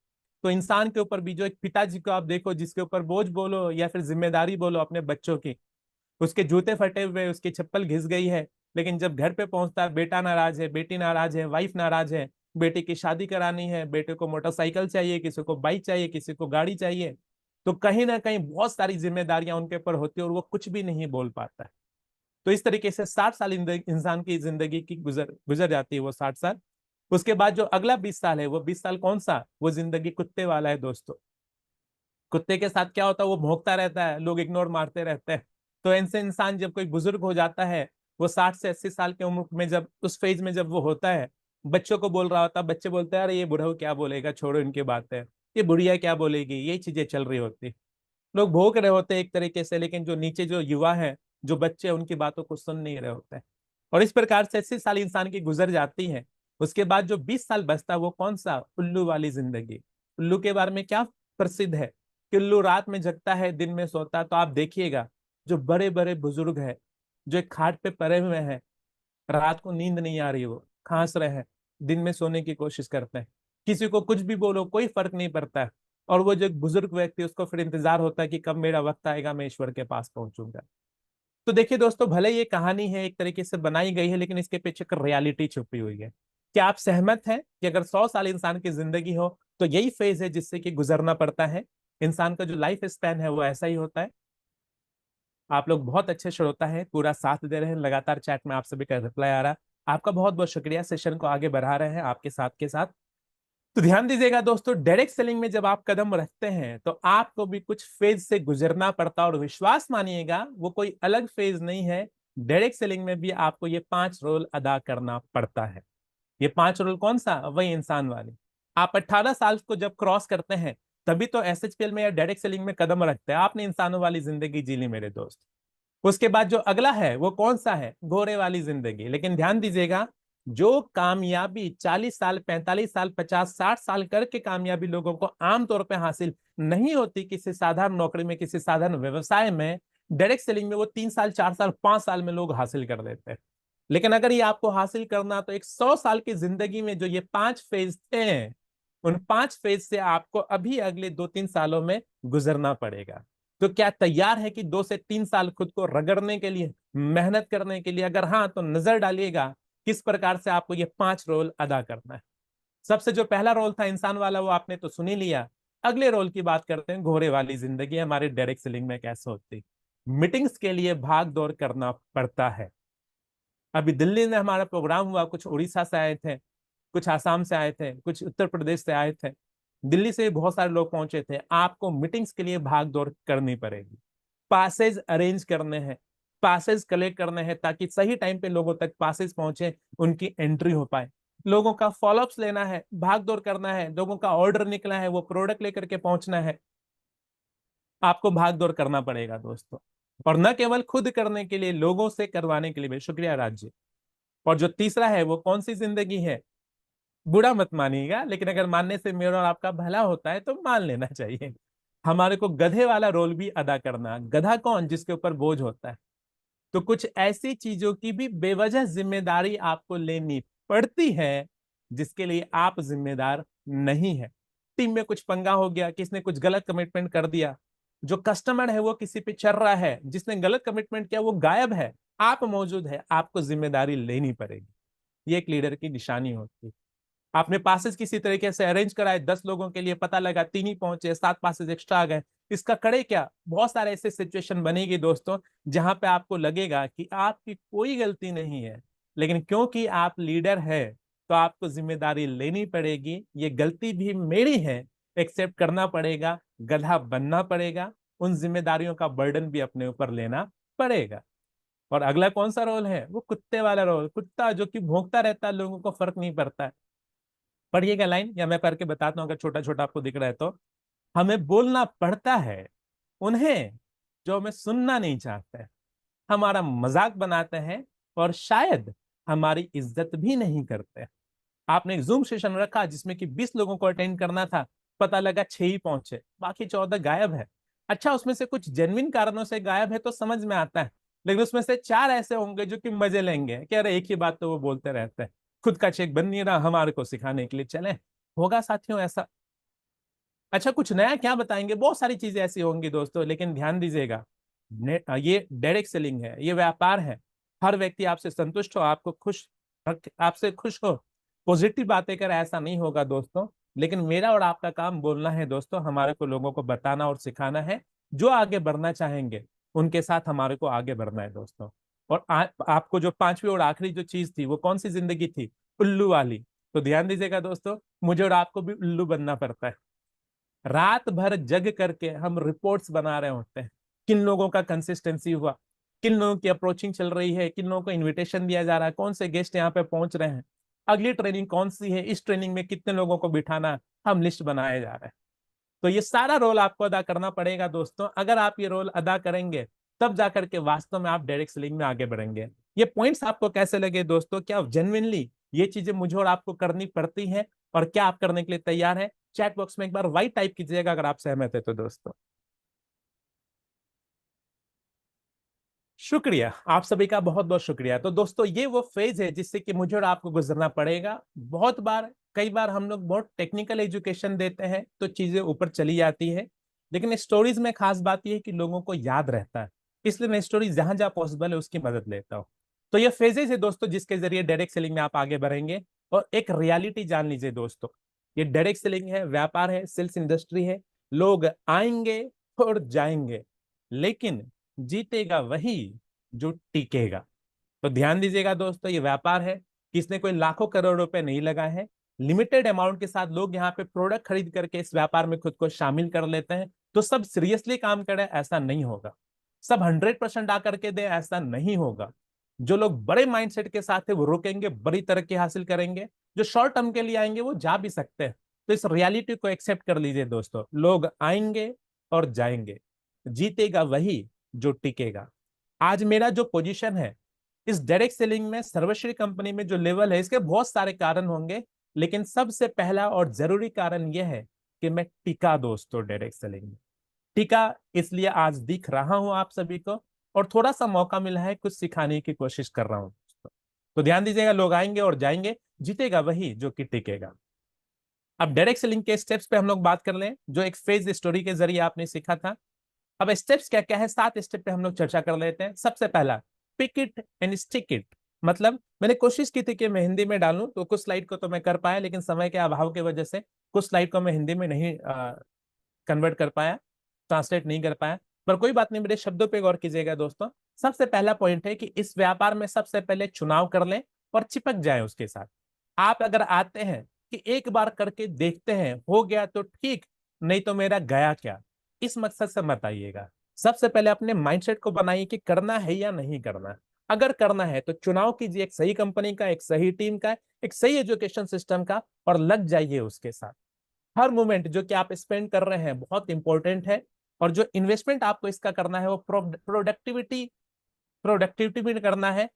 तो इंसान के ऊपर भी जो एक पिताजी को आप देखो जिसके ऊपर बोझ बोलो या फिर जिम्मेदारी बोलो अपने बच्चों की, उसके जूते फटे हुए, उसकी चप्पल घिस गई है, लेकिन जब घर पे पहुंचता है बेटा नाराज है, बेटी नाराज है, वाइफ नाराज है, बेटे की शादी करानी है, बेटे को मोटरसाइकिल चाहिए, किसी को बाइक चाहिए, किसी को गाड़ी चाहिए, तो कहीं ना कहीं बहुत सारी जिम्मेदारियां उनके ऊपर होती है और वो कुछ भी नहीं बोल पाता है। तो इस तरीके से 60 साल इंसान की जिंदगी की गुजर गुजर जाती है वो 60 साल। उसके बाद जो अगला 20 साल है वो 20 साल कौन सा, वो जिंदगी कुत्ते वाला है दोस्तों। कुत्ते के साथ क्या होता है, वो भौंकता रहता है, लोग इग्नोर मारते रहते हैं। तो ऐसे इंसान जब कोई बुजुर्ग हो जाता है, वो 60 से 80 साल के उम्र में, जब उस फेज में जब वो होता है, बच्चों को बोल रहा होता है, बच्चे बोलते हैं अरे ये बुढ़ऊ क्या बोलेगा, छोड़ो इनकी बातें, ये बुढ़िया क्या बोलेगी, यही चीजें चल रही होती। लोग भोग रहे होते हैं एक तरीके से, लेकिन जो नीचे जो युवा है, जो बच्चे हैं, उनकी बातों को सुन नहीं रहे होते हैं। और इस प्रकार से 80 साल इंसान की गुजर जाती है। उसके बाद जो 20 साल बचता है वो कौन सा, उल्लू वाली जिंदगी। उल्लू के बारे में क्या प्रसिद्ध है कि उल्लू रात में जगता है दिन में सोता है। तो आप देखिएगा जो बड़े बड़े बुजुर्ग हैं, जो एक खाट पे पड़े हुए हैं, रात को नींद नहीं आ रही, वो खांस रहे हैं, दिन में सोने की कोशिश करते हैं, किसी को कुछ भी बोलो कोई फर्क नहीं पड़ता है। और वो जो एक बुजुर्ग व्यक्ति, उसको फिर इंतजार होता है कि कब मेरा वक्त आएगा, मैं ईश्वर के पास पहुंचूंगा। तो देखिए दोस्तों, भले ये कहानी है एक तरीके से बनाई गई है, लेकिन इसके पीछे एक रियलिटी छुपी हुई है। क्या आप सहमत हैं कि अगर 100 साल इंसान की जिंदगी हो तो यही फेज है जिससे कि गुजरना पड़ता है, इंसान का जो लाइफ स्पैन है वो ऐसा ही होता है। आप लोग बहुत अच्छे श्रोता हैं, पूरा साथ दे रहे हैं, लगातार चैट में आप सभी का रिप्लाई आ रहा है। आपका बहुत बहुत शुक्रिया, सेशन को आगे बढ़ा रहे हैं आपके साथ के साथ। तो ध्यान दीजिएगा दोस्तों, डायरेक्ट सेलिंग में जब आप कदम रखते हैं तो आपको भी कुछ फेज से गुजरना पड़ता है, और विश्वास मानिएगा वो कोई अलग फेज नहीं है। डायरेक्ट सेलिंग में भी आपको ये 5 रोल अदा करना पड़ता है। ये 5 रोल कौन सा, वही इंसान वाले। आप 18 साल को जब क्रॉस करते हैं तभी तो एसएचपीएल में या डायरेक्ट सेलिंग में कदम रखते हैं, आपने इंसानों वाली जिंदगी जी ली मेरे दोस्त। उसके बाद जो अगला है वो कौन सा है, घोड़े वाली जिंदगी। लेकिन ध्यान दीजिएगा, जो कामयाबी 40 साल 45 साल 50 60 साल करके कामयाबी लोगों को आमतौर पे हासिल नहीं होती किसी साधारण नौकरी में, किसी साधारण व्यवसाय में, डायरेक्ट सेलिंग में वो 3 साल 4 साल 5 साल में लोग हासिल कर लेते हैं। लेकिन अगर ये आपको हासिल करना तो एक 100 साल की जिंदगी में जो ये 5 फेज थे, उन 5 फेज से आपको अभी अगले 2-3 सालों में गुजरना पड़ेगा। तो क्या तैयार है कि 2 से 3 साल खुद को रगड़ने के लिए, मेहनत करने के लिए? अगर हाँ तो नजर डालिएगा किस प्रकार से आपको ये 5 रोल अदा करना है। सबसे जो पहला रोल था इंसान वाला, वो आपने तो सुन ही लिया। अगले रोल की बात करते हैं, घोड़े वाली जिंदगी हमारे डायरेक्ट सेलिंग में कैसे होती। मीटिंग्स के लिए भाग दौड़ करना पड़ता है। अभी दिल्ली में हमारा प्रोग्राम हुआ, कुछ उड़ीसा से आए थे, कुछ आसाम से आए थे, कुछ उत्तर प्रदेश से आए थे, दिल्ली से बहुत सारे लोग पहुंचे थे। आपको मीटिंग्स के लिए भाग दौड़ करनी पड़ेगी, पासेज अरेंज करने हैं, पासेज कलेक्ट करने हैं, ताकि सही टाइम पे लोगों तक पासेज पहुंचे, उनकी एंट्री हो पाए। लोगों का फॉलोअप्स लेना है, भाग दौड़ करना है, लोगों का ऑर्डर निकला है वो प्रोडक्ट लेकर के पहुंचना है। आपको भाग दौड़ करना पड़ेगा दोस्तों। और न केवल खुद करने के लिए, लोगों से करवाने के लिए भी। शुक्रिया राज्य। और जो तीसरा है वो कौन सी जिंदगी है, बुरा मत मानिएगा, लेकिन अगर मानने से मेरा और आपका भला होता है तो मान लेना चाहिए। हमारे को गधे वाला रोल भी अदा करना। गधा कौन, जिसके ऊपर बोझ होता है। तो कुछ ऐसी चीजों की भी बेवजह जिम्मेदारी आपको लेनी पड़ती है जिसके लिए आप जिम्मेदार नहीं है। टीम में कुछ पंगा हो गया, किसने कुछ गलत कमिटमेंट कर दिया, जो कस्टमर है वो किसी पे चल रहा है, जिसने गलत कमिटमेंट किया वो गायब है, आप मौजूद है, आपको जिम्मेदारी लेनी पड़ेगी। ये एक लीडर की निशानी होती है। आपने पासेस किसी तरीके से अरेंज कराए 10 लोगों के लिए, पता लगा 3 ही पहुंचे, 7 पासेस एक्स्ट्रा आ गए, इसका करे क्या? बहुत सारे ऐसे सिचुएशन बनेगी दोस्तों जहां पे आपको लगेगा कि आपकी कोई गलती नहीं है, लेकिन क्योंकि आप लीडर है तो आपको जिम्मेदारी लेनी पड़ेगी। ये गलती भी मेरी है, एक्सेप्ट करना पड़ेगा, गधा बनना पड़ेगा, उन जिम्मेदारियों का बर्डन भी अपने ऊपर लेना पड़ेगा। और अगला कौन सा रोल है? वो कुत्ते वाला रोल, कुत्ता जो कि भौंकता रहता है, लोगों को फर्क नहीं पड़ता है। पढ़िएगा लाइन, या मैं पढ़ के बताता हूँ अगर छोटा छोटा आपको दिख रहा है तो। हमें बोलना पड़ता है उन्हें जो हमें सुनना नहीं चाहते, हमारा मजाक बनाते हैं और शायद हमारी इज्जत भी नहीं करते। आपने एक जूम सेशन रखा जिसमें कि 20 लोगों को अटेंड करना था, पता लगा 6 ही पहुंचे, बाकी 14 गायब है। अच्छा, उसमें से कुछ जेन्युइन कारणों से गायब है तो समझ में आता है, लेकिन उसमें से 4 ऐसे होंगे जो कि मजे लेंगे कि अरे एक ही बात तो वो बोलते रहते हैं, खुद का चेक बन नहीं रहा, हमारे को सिखाने के लिए चले। होगा साथियों ऐसा। अच्छा, कुछ नया क्या बताएंगे? बहुत सारी चीजें ऐसी होंगी दोस्तों, लेकिन ध्यान दीजिएगा, ये डायरेक्ट सेलिंग है, ये व्यापार है। हर व्यक्ति आपसे संतुष्ट हो, आपको खुश, आपसे खुश हो, पॉजिटिव बातें करे, ऐसा नहीं होगा दोस्तों। लेकिन मेरा और आपका काम बोलना है दोस्तों, हमारे को लोगों को बताना और सिखाना है। जो आगे बढ़ना चाहेंगे उनके साथ हमारे को आगे बढ़ना है दोस्तों। और आपको जो पांचवी और आखिरी जो चीज थी वो कौन सी जिंदगी थी? उल्लू वाली। तो ध्यान दीजिएगा दोस्तों, मुझे और आपको भी उल्लू बनना पड़ता है। रात भर जग करके हम रिपोर्ट्स बना रहे होते हैं, किन लोगों का कंसिस्टेंसी हुआ, किन लोगों की अप्रोचिंग चल रही है, किन लोगों को इनविटेशन दिया जा रहा है, कौन से गेस्ट यहाँ पे पहुंच रहे हैं, अगली ट्रेनिंग कौन सी है, इस ट्रेनिंग में कितने लोगों को बिठाना है, हम लिस्ट बनाए जा रहे हैं। तो ये सारा रोल आपको अदा करना पड़ेगा दोस्तों। अगर आप ये रोल अदा करेंगे तब जाकर के वास्तव में आप डायरेक्ट सेलिंग में आगे बढ़ेंगे। ये पॉइंट्स आपको कैसे लगे दोस्तों? क्या जेन्युइनली ये चीजें मुझे और आपको करनी पड़ती हैं, और क्या आप करने के लिए तैयार हैं? चैट बॉक्स में एक बार वाई टाइप कीजिएगा अगर आप सहमत है तो दोस्तों। शुक्रिया, आप सभी का बहुत बहुत शुक्रिया। तो दोस्तों ये वो फेज है जिससे कि मुझे और आपको गुजरना पड़ेगा। बहुत बार, कई बार हम लोग बहुत टेक्निकल एजुकेशन देते हैं तो चीजें ऊपर चली जाती है, लेकिन स्टोरीज में खास बात यह है कि लोगों को याद रहता है, इसलिए मैं स्टोरी जहां जहां पॉसिबल है उसकी मदद लेता हूँ। तो ये फेजेस है दोस्तों जिसके जरिए डायरेक्ट सेलिंग में आप आगे बढ़ेंगे। और एक रियलिटी जान लीजिए दोस्तों, ये डायरेक्ट सेलिंग है, व्यापार है, सेल्स इंडस्ट्री है। लोग आएंगे और जाएंगे, लेकिन जीतेगा वही जो टिकेगा। तो ध्यान दीजिएगा दोस्तों, ये व्यापार है, किसने कोई लाखों करोड़ रुपए नहीं लगाए हैं। लिमिटेड अमाउंट के साथ लोग यहाँ पे प्रोडक्ट खरीद करके इस व्यापार में खुद को शामिल कर लेते हैं। तो सब सीरियसली काम करें ऐसा नहीं होगा, सब 100% आकर के दे ऐसा नहीं होगा। जो लोग बड़े माइंडसेट के साथ है वो रुकेंगे, बड़ी तरक्की हासिल करेंगे। जो शॉर्ट टर्म के लिए आएंगे वो जा भी सकते हैं। तो इस रियलिटी को एक्सेप्ट कर लीजिए दोस्तों, लोग आएंगे और जाएंगे, जीतेगा वही जो टिकेगा। आज मेरा जो पोजीशन है इस डायरेक्ट सेलिंग में, सर्वश्री कंपनी में जो लेवल है, इसके बहुत सारे कारण होंगे, लेकिन सबसे पहला और जरूरी कारण यह है कि मैं टिका दोस्तों डायरेक्ट सेलिंग में। टिका इसलिए आज दिख रहा हूं आप सभी को, और थोड़ा सा मौका मिला है, कुछ सिखाने की कोशिश कर रहा हूं। तो ध्यान दीजिएगा, लोग आएंगे और जाएंगे, जीतेगा वही जो कि टिकेगा। अब डायरेक्ट सेलिंग के स्टेप्स पे हम लोग बात कर लें, जो एक फेज स्टोरी के जरिए आपने सीखा था। अब स्टेप्स क्या क्या है, 7 स्टेप पे हम लोग चर्चा कर लेते हैं। सबसे पहला, pick it and stick it. मतलब मैंने कोशिश की थी कि मैं हिंदी में डालूं, तो कुछ स्लाइड को तो मैं कर पाया, लेकिन समय के अभाव की वजह से कुछ स्लाइड को मैं हिंदी में नहीं कन्वर्ट कर पाया, ट्रांसलेट नहीं कर पाया। पर कोई बात नहीं, मेरे शब्दों पे गौर कीजिएगा दोस्तों। सबसे पहला पॉइंट है कि इस व्यापार में सबसे पहले चुनाव कर लें और चिपक जाए उसके साथ। आप अगर आते हैं कि एक बार करके देखते हैं, हो गया तो ठीक, नहीं तो मेरा गया क्या, इस मकसद से मत आइएगा। सबसे पहले अपने माइंडसेट को बनाइए कि करना है या नहीं करना। अगर करना है तो चुनाव कीजिए एक सही कंपनी का, एक सही टीम का, एक सही एजुकेशन सिस्टम का, और लग जाइए उसके साथ। हर मोमेंट जो कि आप स्पेंड कर रहे हैं बहुत इंपॉर्टेंट है, और जो इन्वेस्टमेंट आपको इसका करना है वो प्रोडक्टिविटी प्रोडक्टिविटी में करना है,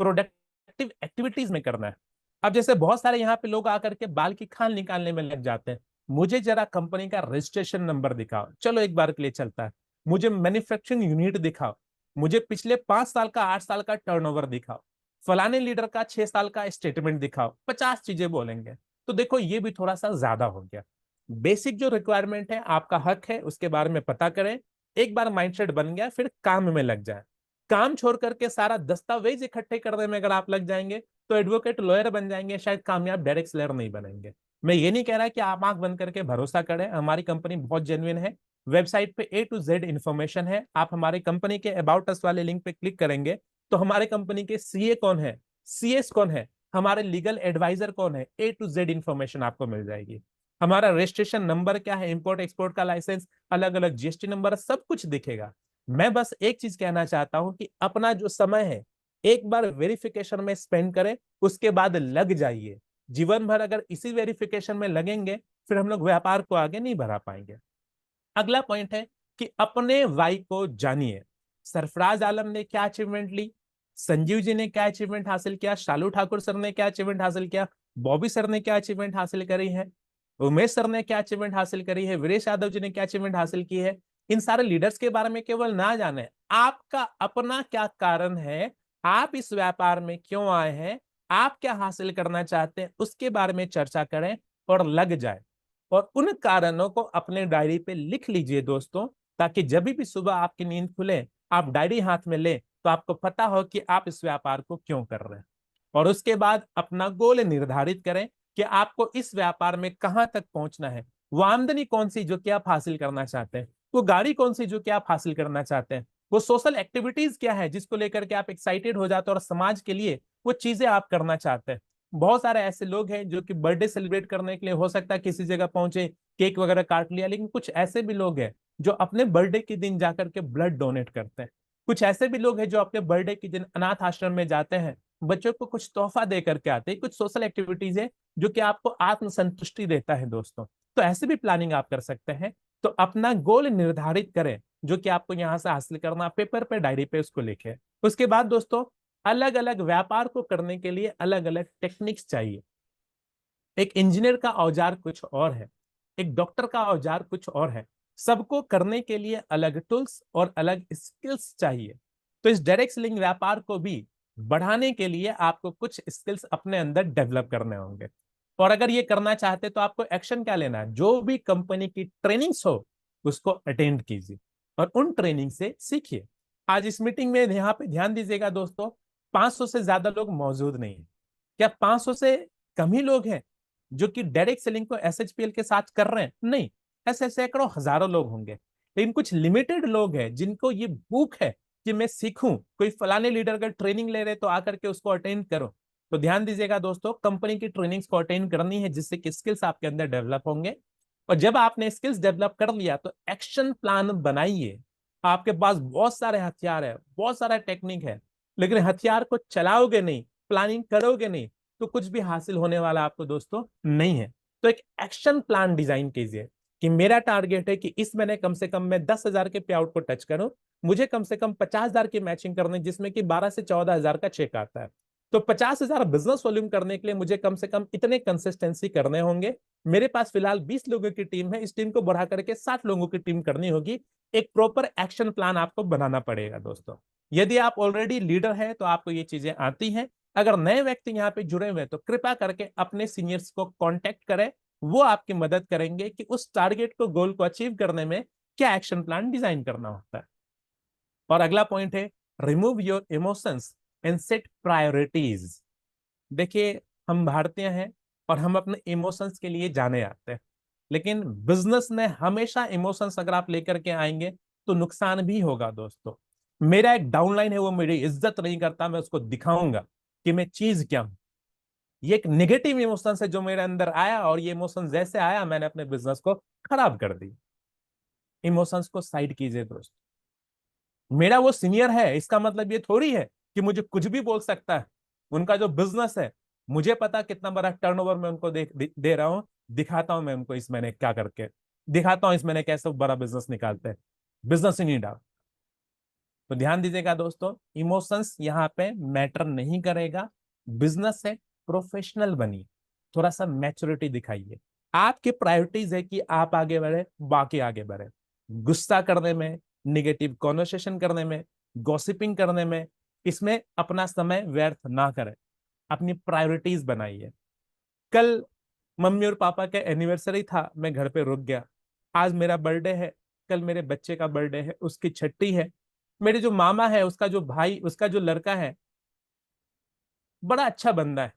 प्रोडक्टिव एक्टिविटीज में करना है। अब जैसे बहुत सारे यहाँ पे लोग आकर के बाल की खाल निकालने में लग जाते हैं। मुझे जरा कंपनी का रजिस्ट्रेशन नंबर दिखाओ, चलो एक बार के लिए चलता है। मुझे मैन्युफैक्चरिंग यूनिट दिखाओ, मुझे पिछले 5 साल का 8 साल का टर्नओवर दिखाओ, फलाने लीडर का 6 साल का स्टेटमेंट दिखाओ, 50 चीजें बोलेंगे। तो देखो ये भी थोड़ा सा ज्यादा हो गया। बेसिक जो रिक्वायरमेंट है, आपका हक है, उसके बारे में पता करें। एक बार माइंडसेट बन गया फिर काम में लग जाए। काम छोड़ करके सारा दस्तावेज इकट्ठे करने में अगर आप लग जाएंगे तो एडवोकेट लॉयर बन जाएंगे, शायद कामयाब डायरेक्ट सेलर नहीं बनेंगे। मैं ये नहीं कह रहा कि आप आंख बंद करके भरोसा करें, हमारी कंपनी बहुत जेन्युइन है। वेबसाइट पे A to Z इंफॉर्मेशन है। आप हमारी कंपनी के अबाउट अस वाले लिंक पे क्लिक करेंगे तो हमारे कंपनी के सीए कौन है, CS कौन है, हमारे लीगल एडवाइजर कौन है, A to Z इंफॉर्मेशन आपको मिल जाएगी। हमारा रजिस्ट्रेशन नंबर क्या है, इंपोर्ट एक्सपोर्ट का लाइसेंस, अलग अलग GST नंबर, सब कुछ दिखेगा। मैं बस एक चीज कहना चाहता हूं कि अपना जो समय है एक बार वेरिफिकेशन में स्पेंड करें, उसके बाद लग जाइए। जीवन भर अगर इसी वेरिफिकेशन में लगेंगे फिर हम लोग व्यापार को आगे नहीं बढ़ा पाएंगे। अगला पॉइंट है कि अपने वाई को जानिए। सरफराज आलम ने क्या अचीवमेंट ली, संजीव जी ने क्या अचीवमेंट हासिल किया, शालू ठाकुर सर ने क्या अचीवमेंट हासिल किया, बॉबी सर ने क्या अचीवमेंट हासिल करी है, उमेश सर ने क्या अचीवमेंट हासिल करी है, वीरेश यादव जी ने क्या अचीवमेंट हासिल की है। इन सारे लीडर्स के बारे में केवल ना जाने, आपका अपना क्या कारण है, आप इस व्यापार में क्यों आए हैं, आप क्या हासिल करना चाहते हैं, उसके बारे में चर्चा करें और लग जाए। और उन कारणों को अपने डायरी पे लिख लीजिए दोस्तों, ताकि जब भी सुबह आपकी नींद खुले आप डायरी हाथ में ले तो आपको पता हो कि आप इस व्यापार को क्यों कर रहे हैं। और उसके बाद अपना गोल निर्धारित करें कि आपको इस व्यापार में कहां तक पहुंचना है। वो आमदनी कौन सी जो कि आप हासिल करना चाहते हैं, वो गाड़ी कौन सी जो कि आप हासिल करना चाहते हैं, वो सोशल एक्टिविटीज क्या है जिसको लेकर के आप एक्साइटेड हो जाते हैं और समाज के लिए वो चीजें आप करना चाहते हैं। बहुत सारे ऐसे लोग हैं जो कि बर्थडे सेलिब्रेट करने के लिए हो सकता है किसी जगह पहुंचे, केक वगैरह काट लिया, लेकिन कुछ ऐसे भी लोग हैं जो अपने बर्थडे के दिन जाकर के ब्लड डोनेट करते हैं। कुछ ऐसे भी लोग हैं जो अपने बर्थडे के दिन अनाथ आश्रम में जाते हैं, बच्चों को कुछ तोहफा दे करके आते हैं। कुछ सोशल एक्टिविटीज है जो कि आपको आत्मसंतुष्टि देता है दोस्तों। तो ऐसे भी प्लानिंग आप कर सकते हैं। तो अपना गोल निर्धारित करें जो कि आपको यहां से हासिल करना, पेपर पे डायरी पे उसको लिखे। उसके बाद दोस्तों अलग अलग व्यापार को करने के लिए अलग अलग टेक्निक्स चाहिए। एक इंजीनियर का औजार कुछ और है, एक डॉक्टर का औजार कुछ और है। सबको करने के लिए अलग टूल्स और अलग स्किल्स चाहिए। तो इस डायरेक्ट सेलिंग व्यापार को भी बढ़ाने के लिए आपको कुछ स्किल्स अपने अंदर डेवलप करने होंगे। और अगर ये करना चाहते तो आपको एक्शन क्या लेना है, जो भी कंपनी की ट्रेनिंग्स हो उसको अटेंड कीजिए और उन ट्रेनिंग से सीखिए। आज इस मीटिंग में यहाँ पे ध्यान दीजिएगा दोस्तों, 500 से ज्यादा लोग मौजूद नहीं है। क्या 500 से कम ही लोग हैं जो कि डायरेक्ट सेलिंग को SHPL के साथ कर रहे हैं? नहीं, ऐसे सैकड़ों हजारों लोग होंगे। लेकिन कुछ लिमिटेड लोग हैं जिनको ये भूख है कि मैं सीखूं, कोई फलाने लीडर का ट्रेनिंग ले रहे तो आकर के उसको अटेंड करो। तो ध्यान दीजिएगा दोस्तों, कंपनी की ट्रेनिंग्स को अटेंड करनी है जिससे कि स्किल्स आपके अंदर डेवलप होंगे। और जब आपने स्किल्स डेवलप कर लिया तो एक्शन प्लान बनाइए। आपके पास बहुत सारे हथियार है, बहुत सारा टेक्निक है, लेकिन हथियार को चलाओगे नहीं, प्लानिंग करोगे नहीं, तो कुछ भी हासिल होने वाला आपको दोस्तों नहीं है। तो एक एक्शन प्लान डिजाइन कीजिए कि मेरा टारगेट है कि इस महीने कम से कम मैं 10,000 के पे आउट को टच करूं, मुझे कम से कम 50,000 की मैचिंग करनी जिसमें कि 12 से 14,000 का चेक आता है। तो 50,000 बिजनेस वॉल्यूम करने के लिए मुझे कम से कम इतने कंसिस्टेंसी करने होंगे। मेरे पास फिलहाल 20 लोगों की टीम है, इस टीम को बढ़ा करके 60 लोगों की टीम करनी होगी। एक प्रॉपर एक्शन प्लान आपको बनाना पड़ेगा दोस्तों। यदि आप ऑलरेडी लीडर है तो आपको ये चीजें आती हैं। अगर नए व्यक्ति यहाँ पे जुड़े हुए हैं तो कृपया करके अपने सीनियर्स को कांटेक्ट करें, वो आपकी मदद करेंगे कि उस टारगेट को, गोल को अचीव करने में क्या एक्शन प्लान डिजाइन करना होता है। और अगला पॉइंट है remove your emotions and set priorities. देखिए, हम भारतीय हैं और हम अपने इमोशंस के लिए जाने जाते हैं, लेकिन बिजनेस में हमेशा इमोशंस अगर आप लेकर के आएंगे तो नुकसान भी होगा दोस्तों। मेरा एक डाउनलाइन है, वो मेरी इज्जत नहीं करता, मैं उसको दिखाऊंगा कि मैं चीज क्या हूं। ये एक नेगेटिव इमोशन है जो मेरे अंदर आया, और ये इमोशन जैसे आया मैंने अपने बिजनेस को खराब कर दी। इमोशंस को साइड कीजिए दोस्त। मेरा वो सीनियर है इसका मतलब ये थोड़ी है कि मुझे कुछ भी बोल सकता है। उनका जो बिजनेस है, मुझे पता कितना बड़ा टर्नओवर मैं उनको दे रहा हूं। दिखाता हूं मैं उनको इस महीने क्या करके, दिखाता हूं इस महीने कैसे बड़ा बिजनेस निकालते हैं। बिजनेस ही नहीं डाल। तो ध्यान दीजिएगा दोस्तों, इमोशंस यहाँ पे मैटर नहीं करेगा। बिजनेस है, प्रोफेशनल बनिए, थोड़ा सा मैच्योरिटी दिखाइए। आपकी प्रायोरिटीज है कि आप आगे बढ़े, बाकी आगे बढ़े। गुस्सा करने में, निगेटिव कॉन्वर्सेशन करने में, गॉसिपिंग करने में, इसमें अपना समय व्यर्थ ना करें। अपनी प्रायोरिटीज बनाइए। कल मम्मी और पापा का एनिवर्सरी था, मैं घर पे रुक गया। आज मेरा बर्थडे है, कल मेरे बच्चे का बर्थडे है, उसकी छठी है। मेरे जो मामा है उसका जो भाई, उसका जो लड़का है, बड़ा अच्छा बंदा है।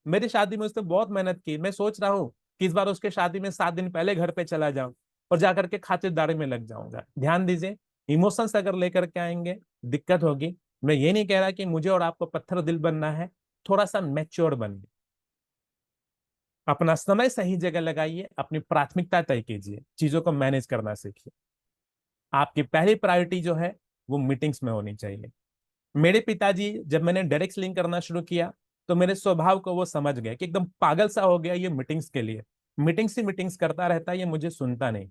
मेरी शादी में उसने बहुत मेहनत की। मैं सोच रहा हूँ कि इस बार उसके शादी में 7 दिन पहले घर पे चला जाऊं और जाकर के खातिरदारी में लग जाऊंगा। ध्यान दीजिए, इमोशंस अगर लेकर के आएंगे दिक्कत होगी। मैं ये नहीं कह रहा कि मुझे और आपको पत्थर दिल बनना है, थोड़ा सा मैच्योर बनिए, अपना समय सही जगह लगाइए, अपनी प्राथमिकता तय कीजिए, चीजों को मैनेज करना सीखिए। आपकी पहली प्रायोरिटी जो है वो मीटिंग्स में होनी चाहिए। मेरे पिताजी जब मैंने डायरेक्ट सेलिंग करना शुरू किया तो मेरे स्वभाव को वो समझ गए कि एकदम पागल सा हो गया ये मीटिंग्स के लिए, मीटिंग्स ही मीटिंग्स करता रहता है, ये मुझे सुनता नहीं।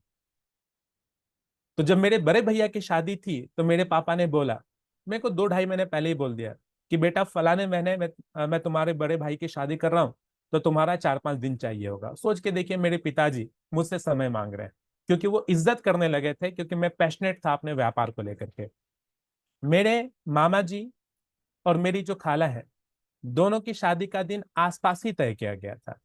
तो जब मेरे बड़े भैया की शादी थी तो मेरे पापा ने बोला, मेरे को 2 ढाई महीने पहले ही बोल दिया कि बेटा फलाने महीने मैं तुम्हारे बड़े भाई की शादी कर रहा हूँ, तो तुम्हारा 4 5 दिन चाहिए होगा। सोच के देखिए मेरे पिताजी मुझसे समय मांग रहे हैं, क्योंकि वो इज्जत करने लगे थे, क्योंकि मैं पैशनेट था अपने व्यापार को लेकर के। मेरे मामा जी और मेरी जो खाला है, दोनों की शादी का दिन आसपास ही तय किया गया था।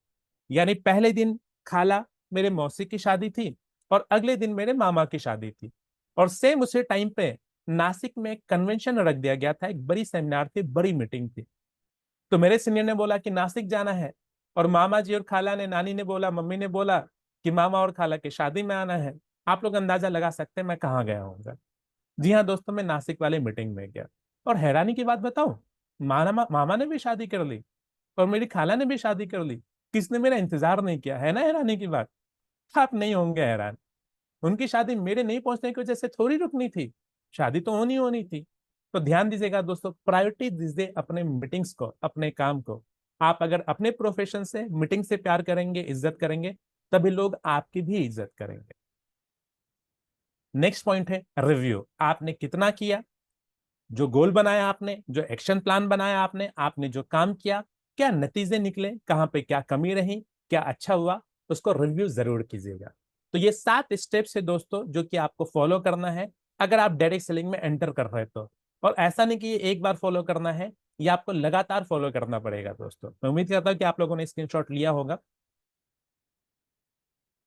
यानी पहले दिन खाला मेरे मौसी की शादी थी और अगले दिन मेरे मामा की शादी थी। और सेम उसी टाइम पे नासिक में एक कन्वेंशन रख दिया गया था, एक बड़ी सेमिनार थी, बड़ी मीटिंग थी। तो मेरे सीनियर ने बोला कि नासिक जाना है, और मामा जी और खाला ने, नानी ने बोला, मम्मी ने बोला कि मामा और खाला की शादी में आना है। आप लोग अंदाजा लगा सकते हैं मैं कहाँ गया होऊंगा। जी हाँ दोस्तों, मैं नासिक वाले मीटिंग में गया। और हैरानी की बात बताऊं, मामा मामा ने भी शादी कर ली और मेरी खाला ने भी शादी कर ली। किसने मेरा इंतजार नहीं किया, है ना हैरानी की बात। आप नहीं होंगे हैरान, उनकी शादी मेरे नहीं पहुंचने की वजह से थोड़ी रुकनी थी, शादी तो होनी होनी थी। तो ध्यान दीजिएगा दोस्तों, प्रायोरिटी दीजिए अपने मीटिंग्स को, अपने काम को। आप अगर अपने प्रोफेशन से, मीटिंग से प्यार करेंगे, इज्जत करेंगे, तभी लोग आपकी भी इज्जत करेंगे। नेक्स्ट पॉइंट है रिव्यू। आपने कितना किया, जो गोल बनाया आपने, जो एक्शन प्लान बनाया आपने, आपने जो काम किया, क्या नतीजे निकले, कहाँ पे क्या कमी रही, क्या अच्छा हुआ, उसको रिव्यू जरूर कीजिएगा। तो ये 7 स्टेप्स है दोस्तों जो कि आपको फॉलो करना है अगर आप डायरेक्ट सेलिंग में एंटर कर रहे तो। और ऐसा नहीं कि ये एक बार फॉलो करना है, ये आपको लगातार फॉलो करना पड़ेगा दोस्तों। मैं उम्मीद करता हूँ कि आप लोगों ने स्क्रीनशॉट लिया होगा।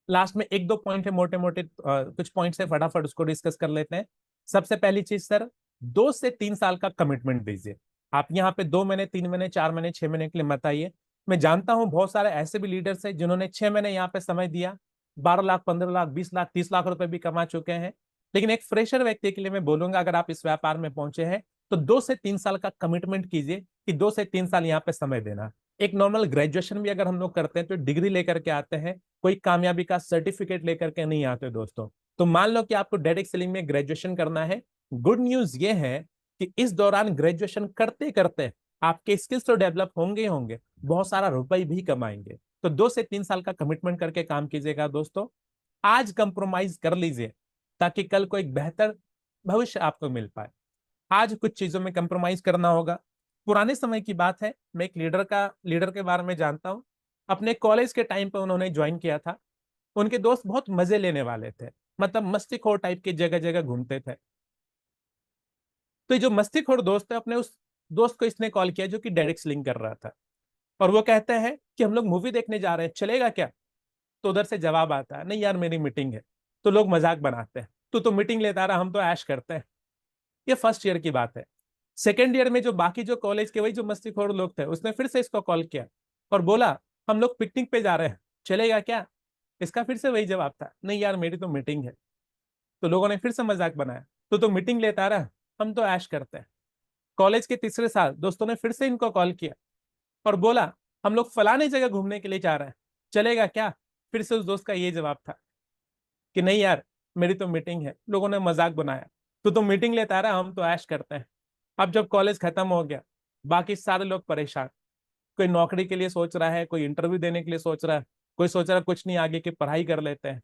लास्ट में एक दो पॉइंट है, मोटे मोटे कुछ पॉइंट्स है, फटाफट उसको डिस्कस कर लेते हैं। सबसे पहली चीज सर, 2 से 3 साल का कमिटमेंट दीजिए। आप यहाँ पे 2 महीने, 3 महीने, 4 महीने, 6 महीने के लिए मत आइए। मैं जानता हूं बहुत सारे ऐसे भी लीडर्स हैं जिन्होंने 6 महीने यहाँ पे समय दिया, 12 लाख, 15 लाख, 20 लाख, 30 लाख रुपए भी कमा चुके हैं। लेकिन एक फ्रेशर व्यक्ति के लिए मैं बोलूंगा, अगर आप इस व्यापार में पहुंचे हैं तो 2 से 3 साल का कमिटमेंट कीजिए कि 2 से 3 साल यहाँ पे समय देना। एक नॉर्मल ग्रेजुएशन भी अगर हम लोग करते हैं तो डिग्री लेकर के आते हैं, कोई कामयाबी का सर्टिफिकेट लेकर के नहीं आते दोस्तों। तो मान लो कि आपको डायरेक्ट सेलिंग में ग्रेजुएशन करना है, गुड न्यूज ये है कि इस दौरान ग्रेजुएशन करते करते आपके स्किल्स तो डेवलप होंगे होंगे, बहुत सारा रुपए भी कमाएंगे। तो 2 से 3 साल का कमिटमेंट करके काम कीजिएगा दोस्तों। आज कंप्रोमाइज कर लीजिए ताकि कल को एक बेहतर भविष्य आपको मिल पाए। आज कुछ चीजों में कंप्रोमाइज करना होगा। पुराने समय की बात है, मैं एक लीडर के बारे में जानता हूं। अपने कॉलेज के टाइम पे उन्होंने ज्वाइन किया था। उनके दोस्त बहुत मजे लेने वाले थे, मतलब मस्तीखोर टाइप के, जगह जगह घूमते थे। तो ये जो मस्तीखोर दोस्त है, अपने उस दोस्त को इसने कॉल किया जो कि डायरेक्ट सेलिंग कर रहा था, और वो कहते हैं कि हम लोग मूवी देखने जा रहे हैं, चलेगा क्या। तो उधर से जवाब आता है, नहीं यार मेरी मीटिंग है। तो लोग मजाक बनाते हैं, तू तो मीटिंग लेता रहा, हम तो ऐश करते हैं। ये फर्स्ट ईयर की बात है। सेकेंड ईयर में जो बाकी जो कॉलेज के वही जो मस्तीखोर लोग थे, उसने फिर से इसको कॉल किया और बोला हम लोग पिकनिक पे जा रहे हैं, चलेगा क्या। इसका फिर से वही जवाब था, नहीं यार मेरी तो मीटिंग है। तो लोगों ने फिर से मजाक बनाया, तो मीटिंग लेता रहा, हम तो ऐश करते हैं। कॉलेज के तीसरे साल दोस्तों ने फिर से इनको कॉल किया और बोला हम लोग फलाने जगह घूमने के लिए जा रहे हैं, चलेगा क्या। फिर से उस दोस्त का ये जवाब था कि नहीं यार मेरी तो मीटिंग है। लोगों ने मजाक बनाया, तो मीटिंग लेता रहा, हम तो ऐश करते हैं। अब जब कॉलेज खत्म हो गया, बाकी सारे लोग परेशान। कोई नौकरी के लिए सोच रहा है, कोई इंटरव्यू देने के लिए सोच रहा है, कोई सोच रहा है कुछ नहीं आगे की पढ़ाई कर लेते हैं।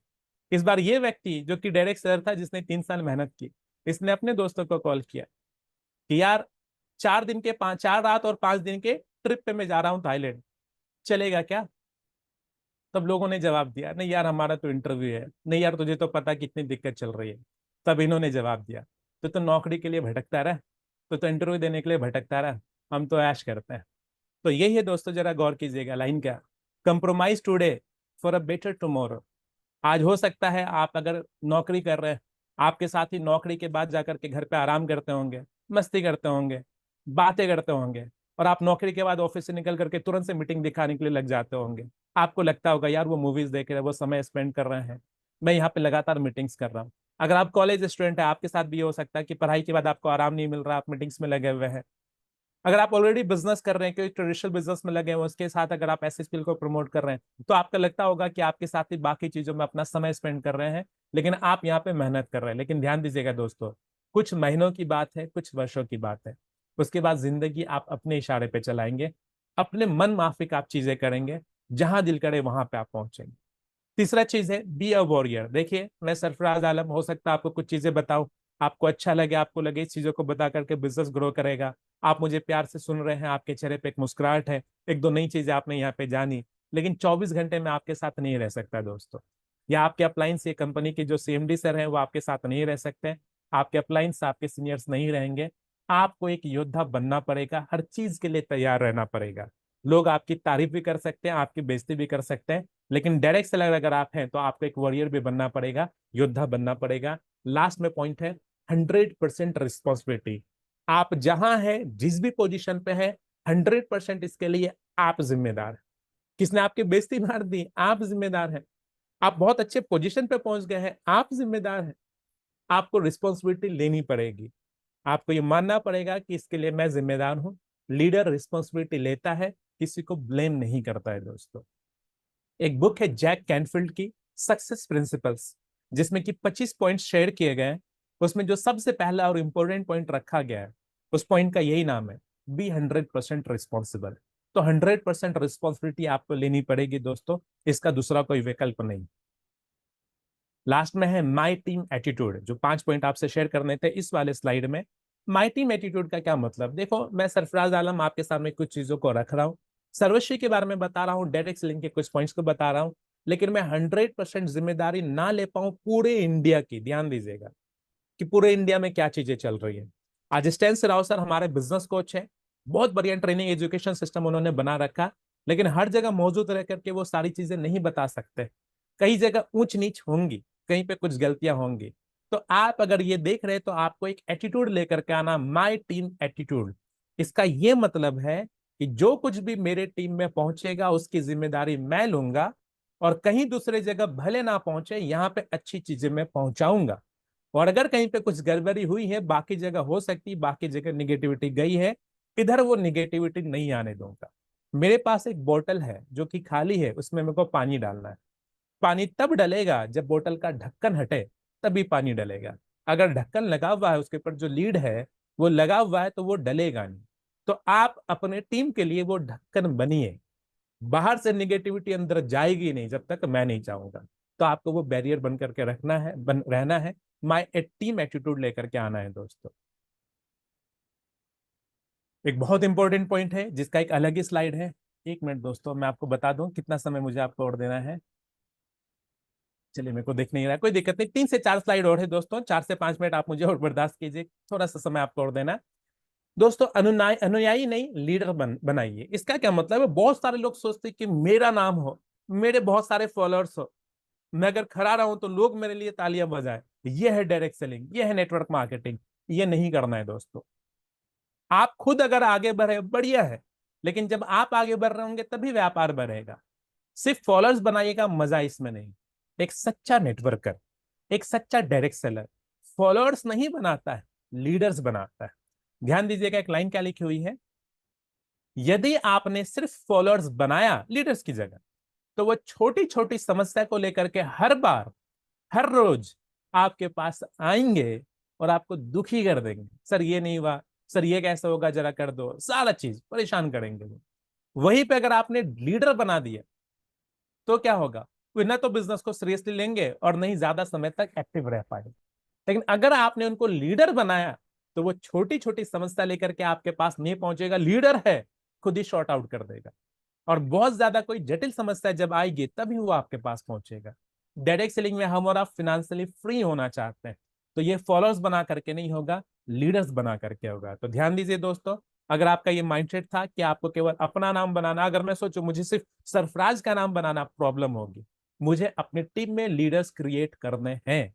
इस बार ये व्यक्ति जो कि डायरेक्ट सेलर था, जिसने 3 साल मेहनत की, इसने अपने दोस्तों को कॉल किया कि यार 4 रात और 5 दिन के ट्रिप पे मैं जा रहा हूँ थाईलैंड, चलेगा क्या। तब लोगों ने जवाब दिया, नहीं यार हमारा तो इंटरव्यू है, नहीं यार तुझे तो पता कितनी दिक्कत चल रही है। तब इन्होंने जवाब दिया, तो नौकरी के लिए भटकता रहा, तो इंटरव्यू देने के लिए भटकता रहा, हम तो ऐश करते हैं। तो यही है दोस्तों, जरा गौर कीजिएगा लाइन क्या, compromise today for a better tomorrow. आज हो सकता है आप अगर नौकरी कर रहे हैं, आपके साथ ही नौकरी के बाद जाकर के घर पे आराम करते होंगे, मस्ती करते होंगे, बातें करते होंगे, और आप नौकरी के बाद ऑफिस से निकल करके तुरंत से मीटिंग दिखाने के लिए लग जाते होंगे। आपको लगता होगा यार वो मूवीज देख रहे हैं, वो समय स्पेंड कर रहे हैं, मैं यहाँ पे लगातार मीटिंग्स कर रहा हूँ। अगर आप कॉलेज स्टूडेंट है, आपके साथ भी ये हो सकता है कि पढ़ाई के बाद आपको आराम नहीं मिल रहा, आप मीटिंग्स में लगे हुए हैं। अगर आप ऑलरेडी बिजनेस कर रहे हैं, कोई ट्रेडिशनल बिजनेस में लगे हैं, उसके साथ अगर आप ऐसे स्किल को प्रमोट कर रहे हैं, तो आपको लगता होगा कि आपके साथ ही बाकी चीजों में अपना समय स्पेंड कर रहे हैं, लेकिन आप यहाँ पे मेहनत कर रहे हैं। लेकिन ध्यान दीजिएगा दोस्तों, कुछ महीनों की बात है, कुछ वर्षों की बात है। उसके बाद जिंदगी आप अपने इशारे पे चलाएंगे, अपने मन माफिक आप चीजें करेंगे, जहां दिल करे वहां पे आप पहुंचेंगे। तीसरा चीज है बी अ वॉरियर। देखिए, मैं सरफराज आलम, हो सकता है आपको कुछ चीजें बताऊं, आपको अच्छा लगे, आपको लगे इस चीजों को बता करके बिजनेस ग्रो करेगा। आप मुझे प्यार से सुन रहे हैं, आपके चेहरे पे एक मुस्कुराहट है, एक दो नई चीजें आपने यहाँ पे जानी, लेकिन 24 घंटे में आपके साथ नहीं रह सकता दोस्तों। या आपके अप्लायंस, ये कंपनी के जो सीएमडी सर हैं, वो आपके साथ नहीं रह सकते। आपके अप्लायंस, आपके सीनियर्स नहीं रहेंगे। आपको एक योद्धा बनना पड़ेगा, हर चीज के लिए तैयार रहना पड़ेगा। लोग आपकी तारीफ भी कर सकते हैं, आपकी बेइज्जती भी कर सकते हैं, लेकिन डायरेक्ट सेलर अगर आप हैं तो आपको एक वॉरियर भी बनना पड़ेगा, योद्धा बनना पड़ेगा। लास्ट में पॉइंट है 100% रिस्पॉन्सिबिलिटी। आप जहां है, जिस भी पोजीशन पे है, 100% इसके लिए आप जिम्मेदार हैं। किसने आपकी बेइज्जती मार दी, आप जिम्मेदार हैं। आप बहुत अच्छे पोजीशन पे पहुंच गए हैं, आप जिम्मेदार हैं। आपको रिस्पॉन्सिबिलिटी लेनी पड़ेगी। आपको ये मानना पड़ेगा कि इसके लिए मैं जिम्मेदार हूं। लीडर रिस्पॉन्सिबिलिटी लेता है, किसी को ब्लेम नहीं करता है दोस्तों। एक बुक है जैक कैनफील्ड की, सक्सेस प्रिंसिपल्स, जिसमें कि 25 पॉइंट शेयर किए गए हैं। उसमें जो सबसे पहला और इंपॉर्टेंट पॉइंट रखा गया है, उस पॉइंट का यही नाम है, बी 100% रिस्पॉन्सिबल। तो 100% रिस्पॉन्सिबिलिटी आपको लेनी पड़ेगी दोस्तों, इसका दूसरा कोई विकल्प नहीं। लास्ट में है माई टीम एटीट्यूड, जो 5 पॉइंट आपसे शेयर करने थे इस वाले स्लाइड में। माई टीम एटीट्यूड का क्या मतलब? देखो, मैं सरफराज आलम आपके सामने कुछ चीजों को रख रहा हूँ, सर्वश्री के बारे में बता रहा हूँ, डायरेक्ट सेलिंग के कुछ पॉइंट्स को बता रहा हूँ, लेकिन मैं 100% जिम्मेदारी ना ले पाऊं पूरे इंडिया की। ध्यान दीजिएगा कि पूरे इंडिया में क्या चीजें चल रही है। आज स्टैन राव सर हमारे बिजनेस कोच है, बहुत बढ़िया ट्रेनिंग एजुकेशन सिस्टम उन्होंने बना रखा, लेकिन हर जगह मौजूद रह करके वो सारी चीजें नहीं बता सकते। कई जगह ऊंच नीच होंगी, कहीं पे कुछ गलतियां होंगी। तो आप अगर ये देख रहे हैं, तो आपको एक एटीट्यूड लेकर के आना, माई टीम एटीट्यूड। इसका ये मतलब है कि जो कुछ भी मेरे टीम में पहुंचेगा उसकी जिम्मेदारी मैं लूंगा, और कहीं दूसरे जगह भले ना पहुंचे, यहाँ पे अच्छी चीजें मैं पहुंचाऊंगा। और अगर कहीं पे कुछ गड़बड़ी हुई है, बाकी जगह हो सकती, बाकी जगह निगेटिविटी गई है, इधर वो निगेटिविटी नहीं आने दूंगा। मेरे पास एक बोतल है जो कि खाली है, उसमें मेरे को पानी डालना है। पानी तब डलेगा जब बोतल का ढक्कन हटे, तभी पानी डलेगा। अगर ढक्कन लगा हुआ है, उसके ऊपर जो लीड है वो लगा हुआ है, तो वो डलेगा नहीं। तो आप अपने टीम के लिए वो ढक्कन बनिए। बाहर से निगेटिविटी अंदर जाएगी नहीं जब तक मैं नहीं चाहूंगा। तो आपको वो बैरियर बन करके रखना है, बन रहना है। माई टीम एटीट्यूड लेकर के आना है दोस्तों। एक बहुत इंपॉर्टेंट पॉइंट है जिसका एक अलग ही स्लाइड है। 1 मिनट दोस्तों, मैं आपको बता दूं कितना समय मुझे आपको और देना है। चलिए, मेरे को देख नहीं रहा है, कोई दिक्कत नहीं, 3 से 4 स्लाइड और है दोस्तों, 4 से 5 मिनट आप मुझे और बर्दाश्त कीजिए, थोड़ा सा समय आपको और देना। दोस्तों, अनुयायी नहीं, लीडर बनाइए। इसका क्या मतलब है? बहुत सारे लोग सोचते हैं कि मेरा नाम हो, मेरे बहुत सारे फॉलोअर्स हो, मैं अगर खड़ा रहूं तो लोग मेरे लिए तालियां बजाएं। ये है डायरेक्ट सेलिंग, ये है नेटवर्क मार्केटिंग। ये नहीं करना है दोस्तों। आप खुद अगर आगे बढ़े बढ़िया है, लेकिन जब आप आगे बढ़ रहे होंगे तभी व्यापार बढ़ेगा। सिर्फ फॉलोअर्स बनाइएगा, मजा इसमें नहीं। एक सच्चा नेटवर्कर, एक सच्चा डायरेक्ट सेलर फॉलोअर्स नहीं बनाता है, लीडर्स बनाता है। ध्यान दीजिएगा, एक लाइन क्या लिखी हुई है, यदि आपने सिर्फ फॉलोअर्स बनाया लीडर्स की जगह, तो वो छोटी छोटी समस्या को लेकर के हर बार, हर रोज आपके पास आएंगे और आपको दुखी कर देंगे। सर ये नहीं हुआ, सर ये कैसे होगा, जरा कर दो, सारा चीज परेशान करेंगे वो। वहीं पे अगर आपने लीडर बना दिया, तो क्या होगा? वे ना तो बिजनेस को सीरियसली लेंगे और नहीं ज्यादा समय तक एक्टिव रह पाएंगे। लेकिन अगर आपने उनको लीडर बनाया, तो वो छोटी छोटी समस्या लेकर के आपके पास नहीं पहुंचेगा, लीडर है, खुद ही शॉर्ट आउट कर देगा। और बहुत ज्यादा कोई जटिल समस्या जब आएगी, तभी वो आपके पास पहुंचेगा। डायरेक्ट सेलिंग में हम और आप फिनेंशियली फ्री होना चाहते हैं, तो ये फॉलोअर्स बना करके नहीं होगा, लीडर्स बना करके होगा। तो ध्यान दीजिए दोस्तों, अगर आपका ये माइंडसेट था कि आपको केवल अपना नाम बनाना, अगर मैं सोचूं मुझे सिर्फ सरफराज का नाम बनाना, प्रॉब्लम होगी। मुझे अपनी टीम में लीडर्स क्रिएट करने हैं।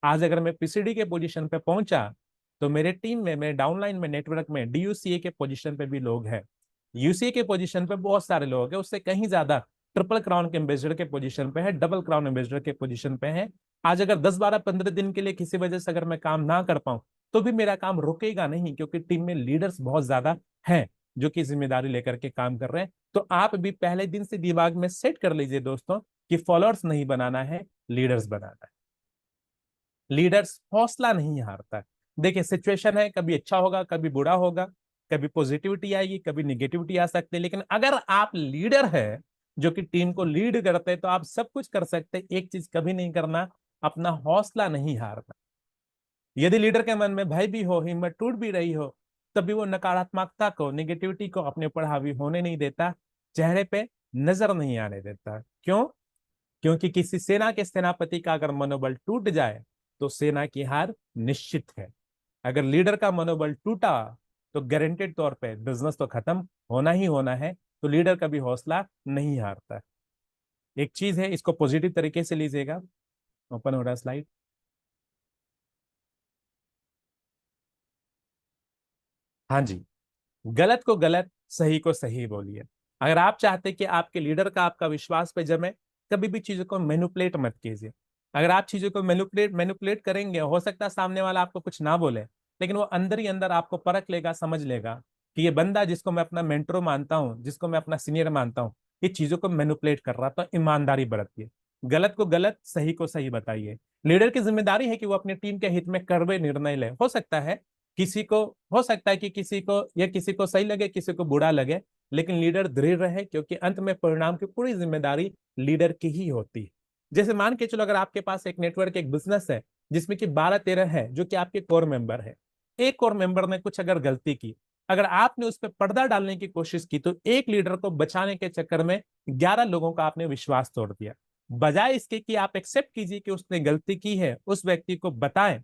आज अगर मैं पीसीडी के पोजीशन पे पहुंचा, तो मेरे टीम में, मेरे डाउनलाइन में, नेटवर्क में डीयूसीए के पोजीशन पे भी लोग हैं, यूसीए के पोजीशन पे बहुत सारे लोग हैं, उससे कहीं ज्यादा ट्रिपल क्राउन के एम्बेसडर के पोजीशन पे है, डबल क्राउन एम्बेसडर के पोजीशन पे है। आज अगर 10 12 15 दिन के लिए किसी वजह से अगर मैं काम ना कर पाऊं, तो भी मेरा काम रुकेगा नहीं, क्योंकि टीम में लीडर्स बहुत ज्यादा हैं जो कि जिम्मेदारी लेकर के काम कर रहे हैं। तो आप भी पहले दिन से दिमाग में सेट कर लीजिए दोस्तों कि फॉलोअर्स नहीं बनाना है, लीडर्स बनाना है। लीडर्स हौसला नहीं हारता। देखिए सिचुएशन है, कभी अच्छा होगा, कभी बुरा होगा, कभी पॉजिटिविटी आएगी, कभी निगेटिविटी आ सकती है, लेकिन अगर आप लीडर है जो कि टीम को लीड करते हैं तो आप सब कुछ कर सकते हैं। एक चीज कभी नहीं करना, अपना हौसला नहीं हारना। यदि लीडर के मन में भय भी हो, हिम्मत टूट भी रही हो, तभी वो नकारात्मकता को, निगेटिविटी को अपने ऊपर हावी होने नहीं देता, चेहरे पे नजर नहीं आने देता। क्यों? क्योंकि किसी सेना के सेनापति का अगर मनोबल टूट जाए तो सेना की हार निश्चित है। अगर लीडर का मनोबल टूटा तो गारंटेड तौर पे बिजनेस तो खत्म होना ही होना है। तो लीडर कभी हौसला नहीं हारता। एक चीज है, इसको पॉजिटिव तरीके से लीजिएगा। ओपन हो रहा स्लाइड। हाँ जी, गलत को गलत, सही को सही बोलिए। अगर आप चाहते कि आपके लीडर का आपका विश्वास पे जमे, कभी भी चीजों को मैनिपुलेट मत कीजिए। अगर आप चीजों को मैनिपुलेट मैनिपुलेट करेंगे, हो सकता है सामने वाला आपको कुछ ना बोले, लेकिन वो अंदर ही अंदर आपको परख लेगा, समझ लेगा कि ये बंदा जिसको मैं अपना मेंटर मानता हूँ, जिसको मैं अपना सीनियर मानता हूँ, ये चीजों को मैनिपुलेट कर रहा। तो ईमानदारी बरतिए, गलत को गलत, सही को सही बताइए। लीडर की जिम्मेदारी है कि वो अपनी टीम के हित में कड़वे निर्णय ले। हो सकता है किसी को, हो सकता है कि किसी को या किसी को सही लगे, किसी को बुरा लगे, लेकिन लीडर दृढ़ रहे, क्योंकि अंत में परिणाम की पूरी जिम्मेदारी लीडर की ही होती है। जैसे मान के चलो, अगर आपके पास एक नेटवर्क, एक बिजनेस है जिसमें कि 12-13 है जो कि आपके कोर मेंबर है। एक कोर मेंबर ने कुछ अगर गलती की, अगर आपने उस पर पर्दा डालने की कोशिश की, तो एक लीडर को बचाने के चक्कर में 11 लोगों का आपने विश्वास तोड़ दिया। बजाय इसके कि आप एक्सेप्ट कीजिए कि उसने गलती की है, उस व्यक्ति को बताएं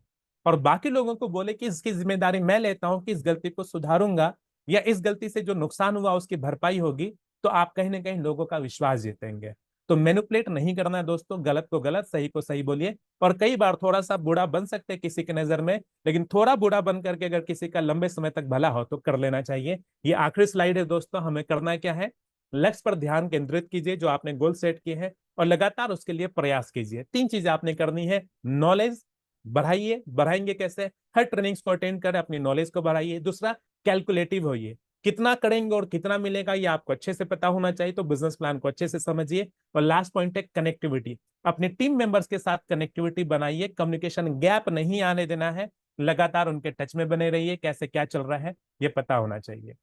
और बाकी लोगों को बोले कि इसकी जिम्मेदारी मैं लेता हूं कि इस गलती को सुधारूंगा, या इस गलती से जो नुकसान हुआ उसकी भरपाई होगी, तो आप कहीं ना कहीं लोगों का विश्वास जीतेंगे। तो मैनिपुलेट नहीं करना है दोस्तों, गलत को गलत, सही को सही बोलिए। और कई बार थोड़ा सा बुरा बन सकते हैं किसी की नजर में, लेकिन थोड़ा बुरा बन करके अगर किसी का लंबे समय तक भला हो तो कर लेना चाहिए। ये आखिरी स्लाइड है दोस्तों। हमें करना क्या है? लक्ष्य पर ध्यान केंद्रित कीजिए, जो आपने गोल सेट किए हैं, और लगातार उसके लिए प्रयास कीजिए। 3 चीजें आपने करनी है। नॉलेज बढ़ाइए, बढ़ाएंगे कैसे? हर ट्रेनिंग्स को अटेंड करें, अपनी नॉलेज को बढ़ाइए। दूसरा, कैलकुलेटिव होइए, कितना करेंगे और कितना मिलेगा ये आपको अच्छे से पता होना चाहिए, तो बिजनेस प्लान को अच्छे से समझिए। और लास्ट पॉइंट है कनेक्टिविटी। अपने टीम मेंबर्स के साथ कनेक्टिविटी बनाइए, कम्युनिकेशन गैप नहीं आने देना है, लगातार उनके टच में बने रहिए, कैसे क्या चल रहा है ये पता होना चाहिए।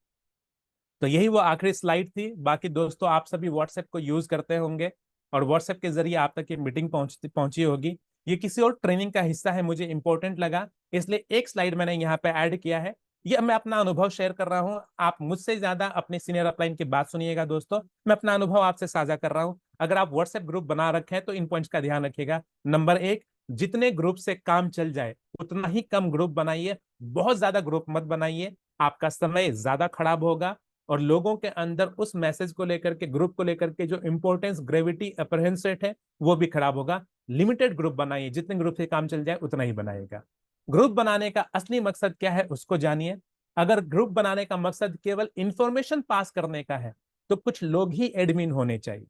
तो यही वो आखिरी स्लाइड थी। बाकी दोस्तों, आप सभी व्हाट्सएप को यूज करते होंगे और व्हाट्सएप के जरिए आप तक ये मीटिंग पहुंची होगी। ये किसी और ट्रेनिंग का हिस्सा है, मुझे इंपॉर्टेंट लगा, इसलिए एक स्लाइड मैंने यहाँ पे ऐड किया है। ये मैं अपना अनुभव शेयर कर रहा हूँ। आप मुझसे ज्यादा अपने सीनियर अपलाइन की बात सुनिएगा दोस्तों। मैं अपना अनुभव आपसे साझा कर रहा हूँ। अगर आप व्हाट्सएप ग्रुप बना रखे हैं तो इन पॉइंट्स का ध्यान रखिएगा। नंबर 1, जितने ग्रुप से काम चल जाए उतना ही कम ग्रुप बनाइए। बहुत ज्यादा ग्रुप मत बनाइए, आपका समय ज्यादा खराब होगा और लोगों के अंदर उस मैसेज को लेकर के, ग्रुप को लेकर के जो इंपॉर्टेंस, ग्रेविटी, अप्रहेंस रेट है, वो भी खराब होगा। लिमिटेड ग्रुप बनाइए, जितने ग्रुप से काम चल जाए उतना ही बनाएगा। ग्रुप बनाने का असली मकसद क्या है उसको जानिए। अगर ग्रुप बनाने का मकसद केवल इंफॉर्मेशन पास करने का है तो कुछ लोग ही एडमिन होने चाहिए।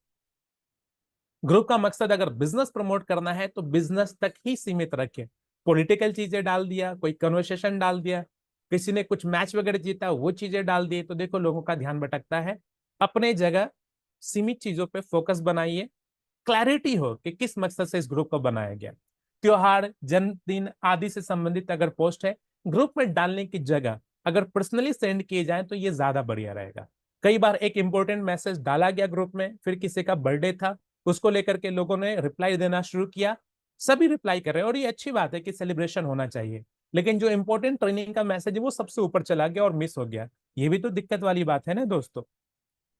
ग्रुप का मकसद अगर बिजनेस प्रमोट करना है तो बिजनेस तक ही सीमित रखें। पॉलिटिकल चीजें डाल दिया, कोई कन्वर्सेशन डाल दिया, किसी ने कुछ मैच वगैरह जीता वो चीजें डाल दी, तो देखो लोगों का ध्यान भटकता है। अपने जगह सीमित चीजों पे फोकस बनाइए। क्लैरिटी हो कि किस मकसद से इस ग्रुप को बनाया गया। त्योहार, जन्मदिन आदि से संबंधित अगर पोस्ट है, ग्रुप में डालने की जगह अगर पर्सनली सेंड किए जाए तो ये ज्यादा बढ़िया रहेगा। कई बार एक इंपॉर्टेंट मैसेज डाला गया ग्रुप में, फिर किसी का बर्थडे था, उसको लेकर के लोगों ने रिप्लाई देना शुरू किया। सभी रिप्लाई कर रहे हैं और ये अच्छी बात है कि सेलिब्रेशन होना चाहिए, लेकिन जो इंपॉर्टेंट ट्रेनिंग का मैसेज है वो सबसे ऊपर चला गया और मिस हो गया। ये भी तो दिक्कत वाली बात है ना दोस्तों।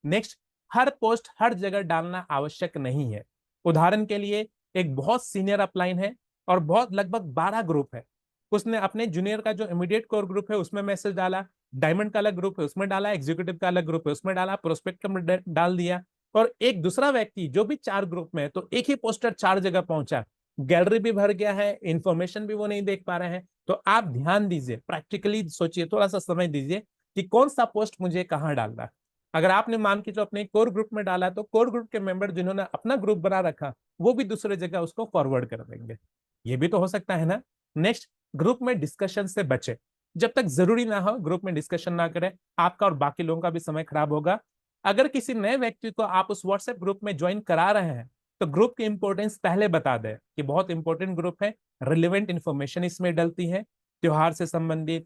नेक्स्ट, हर पोस्ट हर जगह डालना आवश्यक नहीं है। उदाहरण के लिए, एक बहुत सीनियर अपलाइन है और बहुत लगभग 12 ग्रुप है। उसने अपने जूनियर का जो इमीडिएट कोर ग्रुप है उसमें मैसेज डाला, डायमंड का अलग ग्रुप है उसमें डाला, एग्जीक्यूटिव का अलग ग्रुप है उसमें डाला, प्रोस्पेक्ट में डाल दिया। और एक दूसरा व्यक्ति जो भी 4 ग्रुप में है, तो एक ही पोस्टर 4 जगह पहुंचा, गैलरी भी भर गया है, इंफॉर्मेशन भी वो नहीं देख पा रहे हैं। तो आप ध्यान दीजिए, प्रैक्टिकली सोचिए, थोड़ा सा समय दीजिए कि कौन सा पोस्ट मुझे कहाँ डालना है। अगर आपने मान के जो अपने कोर ग्रुप में डाला, तो कोर ग्रुप के मेंबर जिन्होंने अपना ग्रुप बना रखा वो भी दूसरे जगह उसको फॉरवर्ड कर देंगे। ये भी तो हो सकता है ना। नेक्स्ट, ग्रुप में डिस्कशन से बचे। जब तक जरूरी ना हो ग्रुप में डिस्कशन ना करें, आपका और बाकी लोगों का भी समय खराब होगा। अगर किसी नए व्यक्ति को आप उस व्हाट्सएप ग्रुप में ज्वाइन करा रहे हैं तो ग्रुप की इंपॉर्टेंस पहले बता दें कि बहुत इंपॉर्टेंट ग्रुप है, रिलेवेंट इंफॉर्मेशन इसमें डलती है, त्योहार से संबंधित,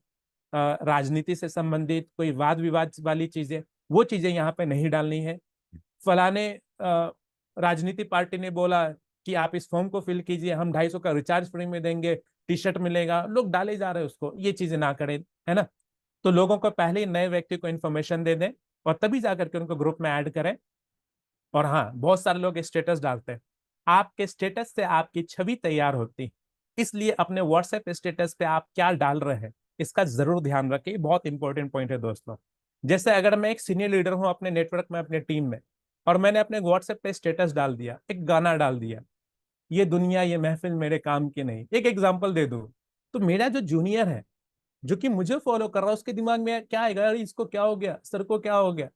राजनीति से संबंधित कोई वाद विवाद वाली चीजें, वो चीजें यहाँ पे नहीं डालनी है। फलाने राजनीति पार्टी ने बोला कि आप इस फॉर्म को फिल कीजिए, हम 250 का रिचार्ज फ्री में देंगे, टी शर्ट मिलेगा, लोग डाले जा रहे हैं उसको, ये चीजें ना करें, है ना। तो लोगों को पहले ही नए व्यक्ति को इन्फॉर्मेशन दे दें और तभी जाकर के उनको ग्रुप में ऐड करें। और हाँ, बहुत सारे लोग स्टेटस डालते हैं, आपके स्टेटस से आपकी छवि तैयार होती, इसलिए अपने व्हाट्सएप स्टेटस पे आप क्या डाल रहे हैं इसका जरूर ध्यान रखिए, बहुत इंपॉर्टेंट पॉइंट है दोस्तों। जैसे अगर मैं एक सीनियर लीडर हूं अपने नेटवर्क में, अपने टीम में, और मैंने अपने व्हाट्सएप पे स्टेटस डाल दिया, एक गाना डाल दिया, ये दुनिया ये महफिल मेरे काम की नहीं, एक एग्जाम्पल दे दूं, तो मेरा जो जूनियर है जो कि मुझे फॉलो कर रहा है उसके दिमाग में क्या आएगा, अरे इसको क्या हो गया, सर को क्या हो गया।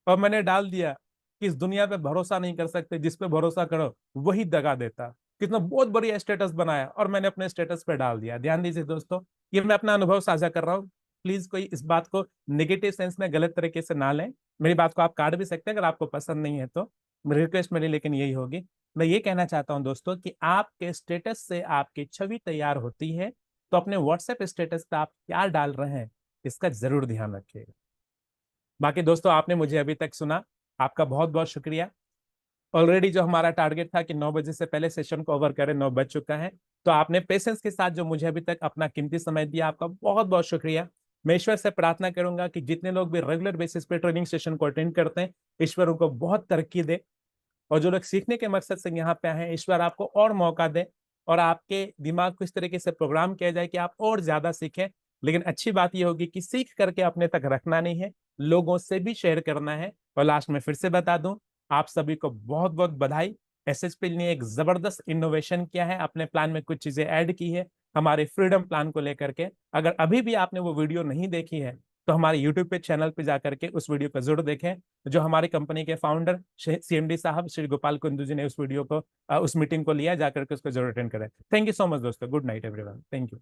और मैंने डाल दिया कि इस दुनिया पे भरोसा नहीं कर सकते, जिस पे भरोसा करो वही दगा देता। कितना बहुत बढ़िया स्टेटस बनाया और मैंने अपने स्टेटस पे डाल दिया। ध्यान दीजिए दोस्तों, ये मैं अपना अनुभव साझा कर रहा हूँ, प्लीज कोई इस बात को नेगेटिव सेंस में गलत तरीके से ना लें। मेरी बात को आप काट भी सकते हैं अगर आपको पसंद नहीं है तो, मेरी रिक्वेस्ट मेरी लेकिन यही होगी। मैं ये कहना चाहता हूँ दोस्तों कि आपके स्टेटस से आपकी छवि तैयार होती है, तो अपने व्हाट्सएप स्टेटस पे आप क्या डाल रहे हैं इसका जरूर ध्यान रखिएगा। बाकी दोस्तों, आपने मुझे अभी तक सुना, आपका बहुत बहुत शुक्रिया। ऑलरेडी जो हमारा टारगेट था कि 9 बजे से पहले सेशन को ओवर करें, 9 बज चुका है। तो आपने पेशेंस के साथ जो मुझे अभी तक अपना कीमती समय दिया, आपका बहुत बहुत शुक्रिया। मैं ईश्वर से प्रार्थना करूंगा कि जितने लोग भी रेगुलर बेसिस पे ट्रेनिंग सेशन को अटेंड करते हैं, ईश्वर उनको बहुत तरक्की दे। और जो लोग सीखने के मकसद से यहाँ पे आए हैं, ईश्वर आपको और मौका दे और आपके दिमाग को इस तरीके से प्रोग्राम किया जाए कि आप और ज्यादा सीखें। लेकिन अच्छी बात यह होगी कि सीख करके अपने तक रखना नहीं है, लोगों से भी शेयर करना है। और लास्ट में फिर से बता दूं, आप सभी को बहुत बहुत बधाई। एसएसपी ने एक जबरदस्त इनोवेशन किया है, अपने प्लान में कुछ चीजें ऐड की है हमारे फ्रीडम प्लान को लेकर के। अगर अभी भी आपने वो वीडियो नहीं देखी है तो हमारे यूट्यूब पे चैनल पे जाकर के उस वीडियो को जरूर देखें। जो हमारी कंपनी के फाउंडर सीएमडी साहब श्री गोपाल कुंदू जी ने उस वीडियो को, उस मीटिंग को लिया, जाकर के उसको जरूर अटेंड करें। थैंक यू सो मच दोस्तों, good night everyone, thank you.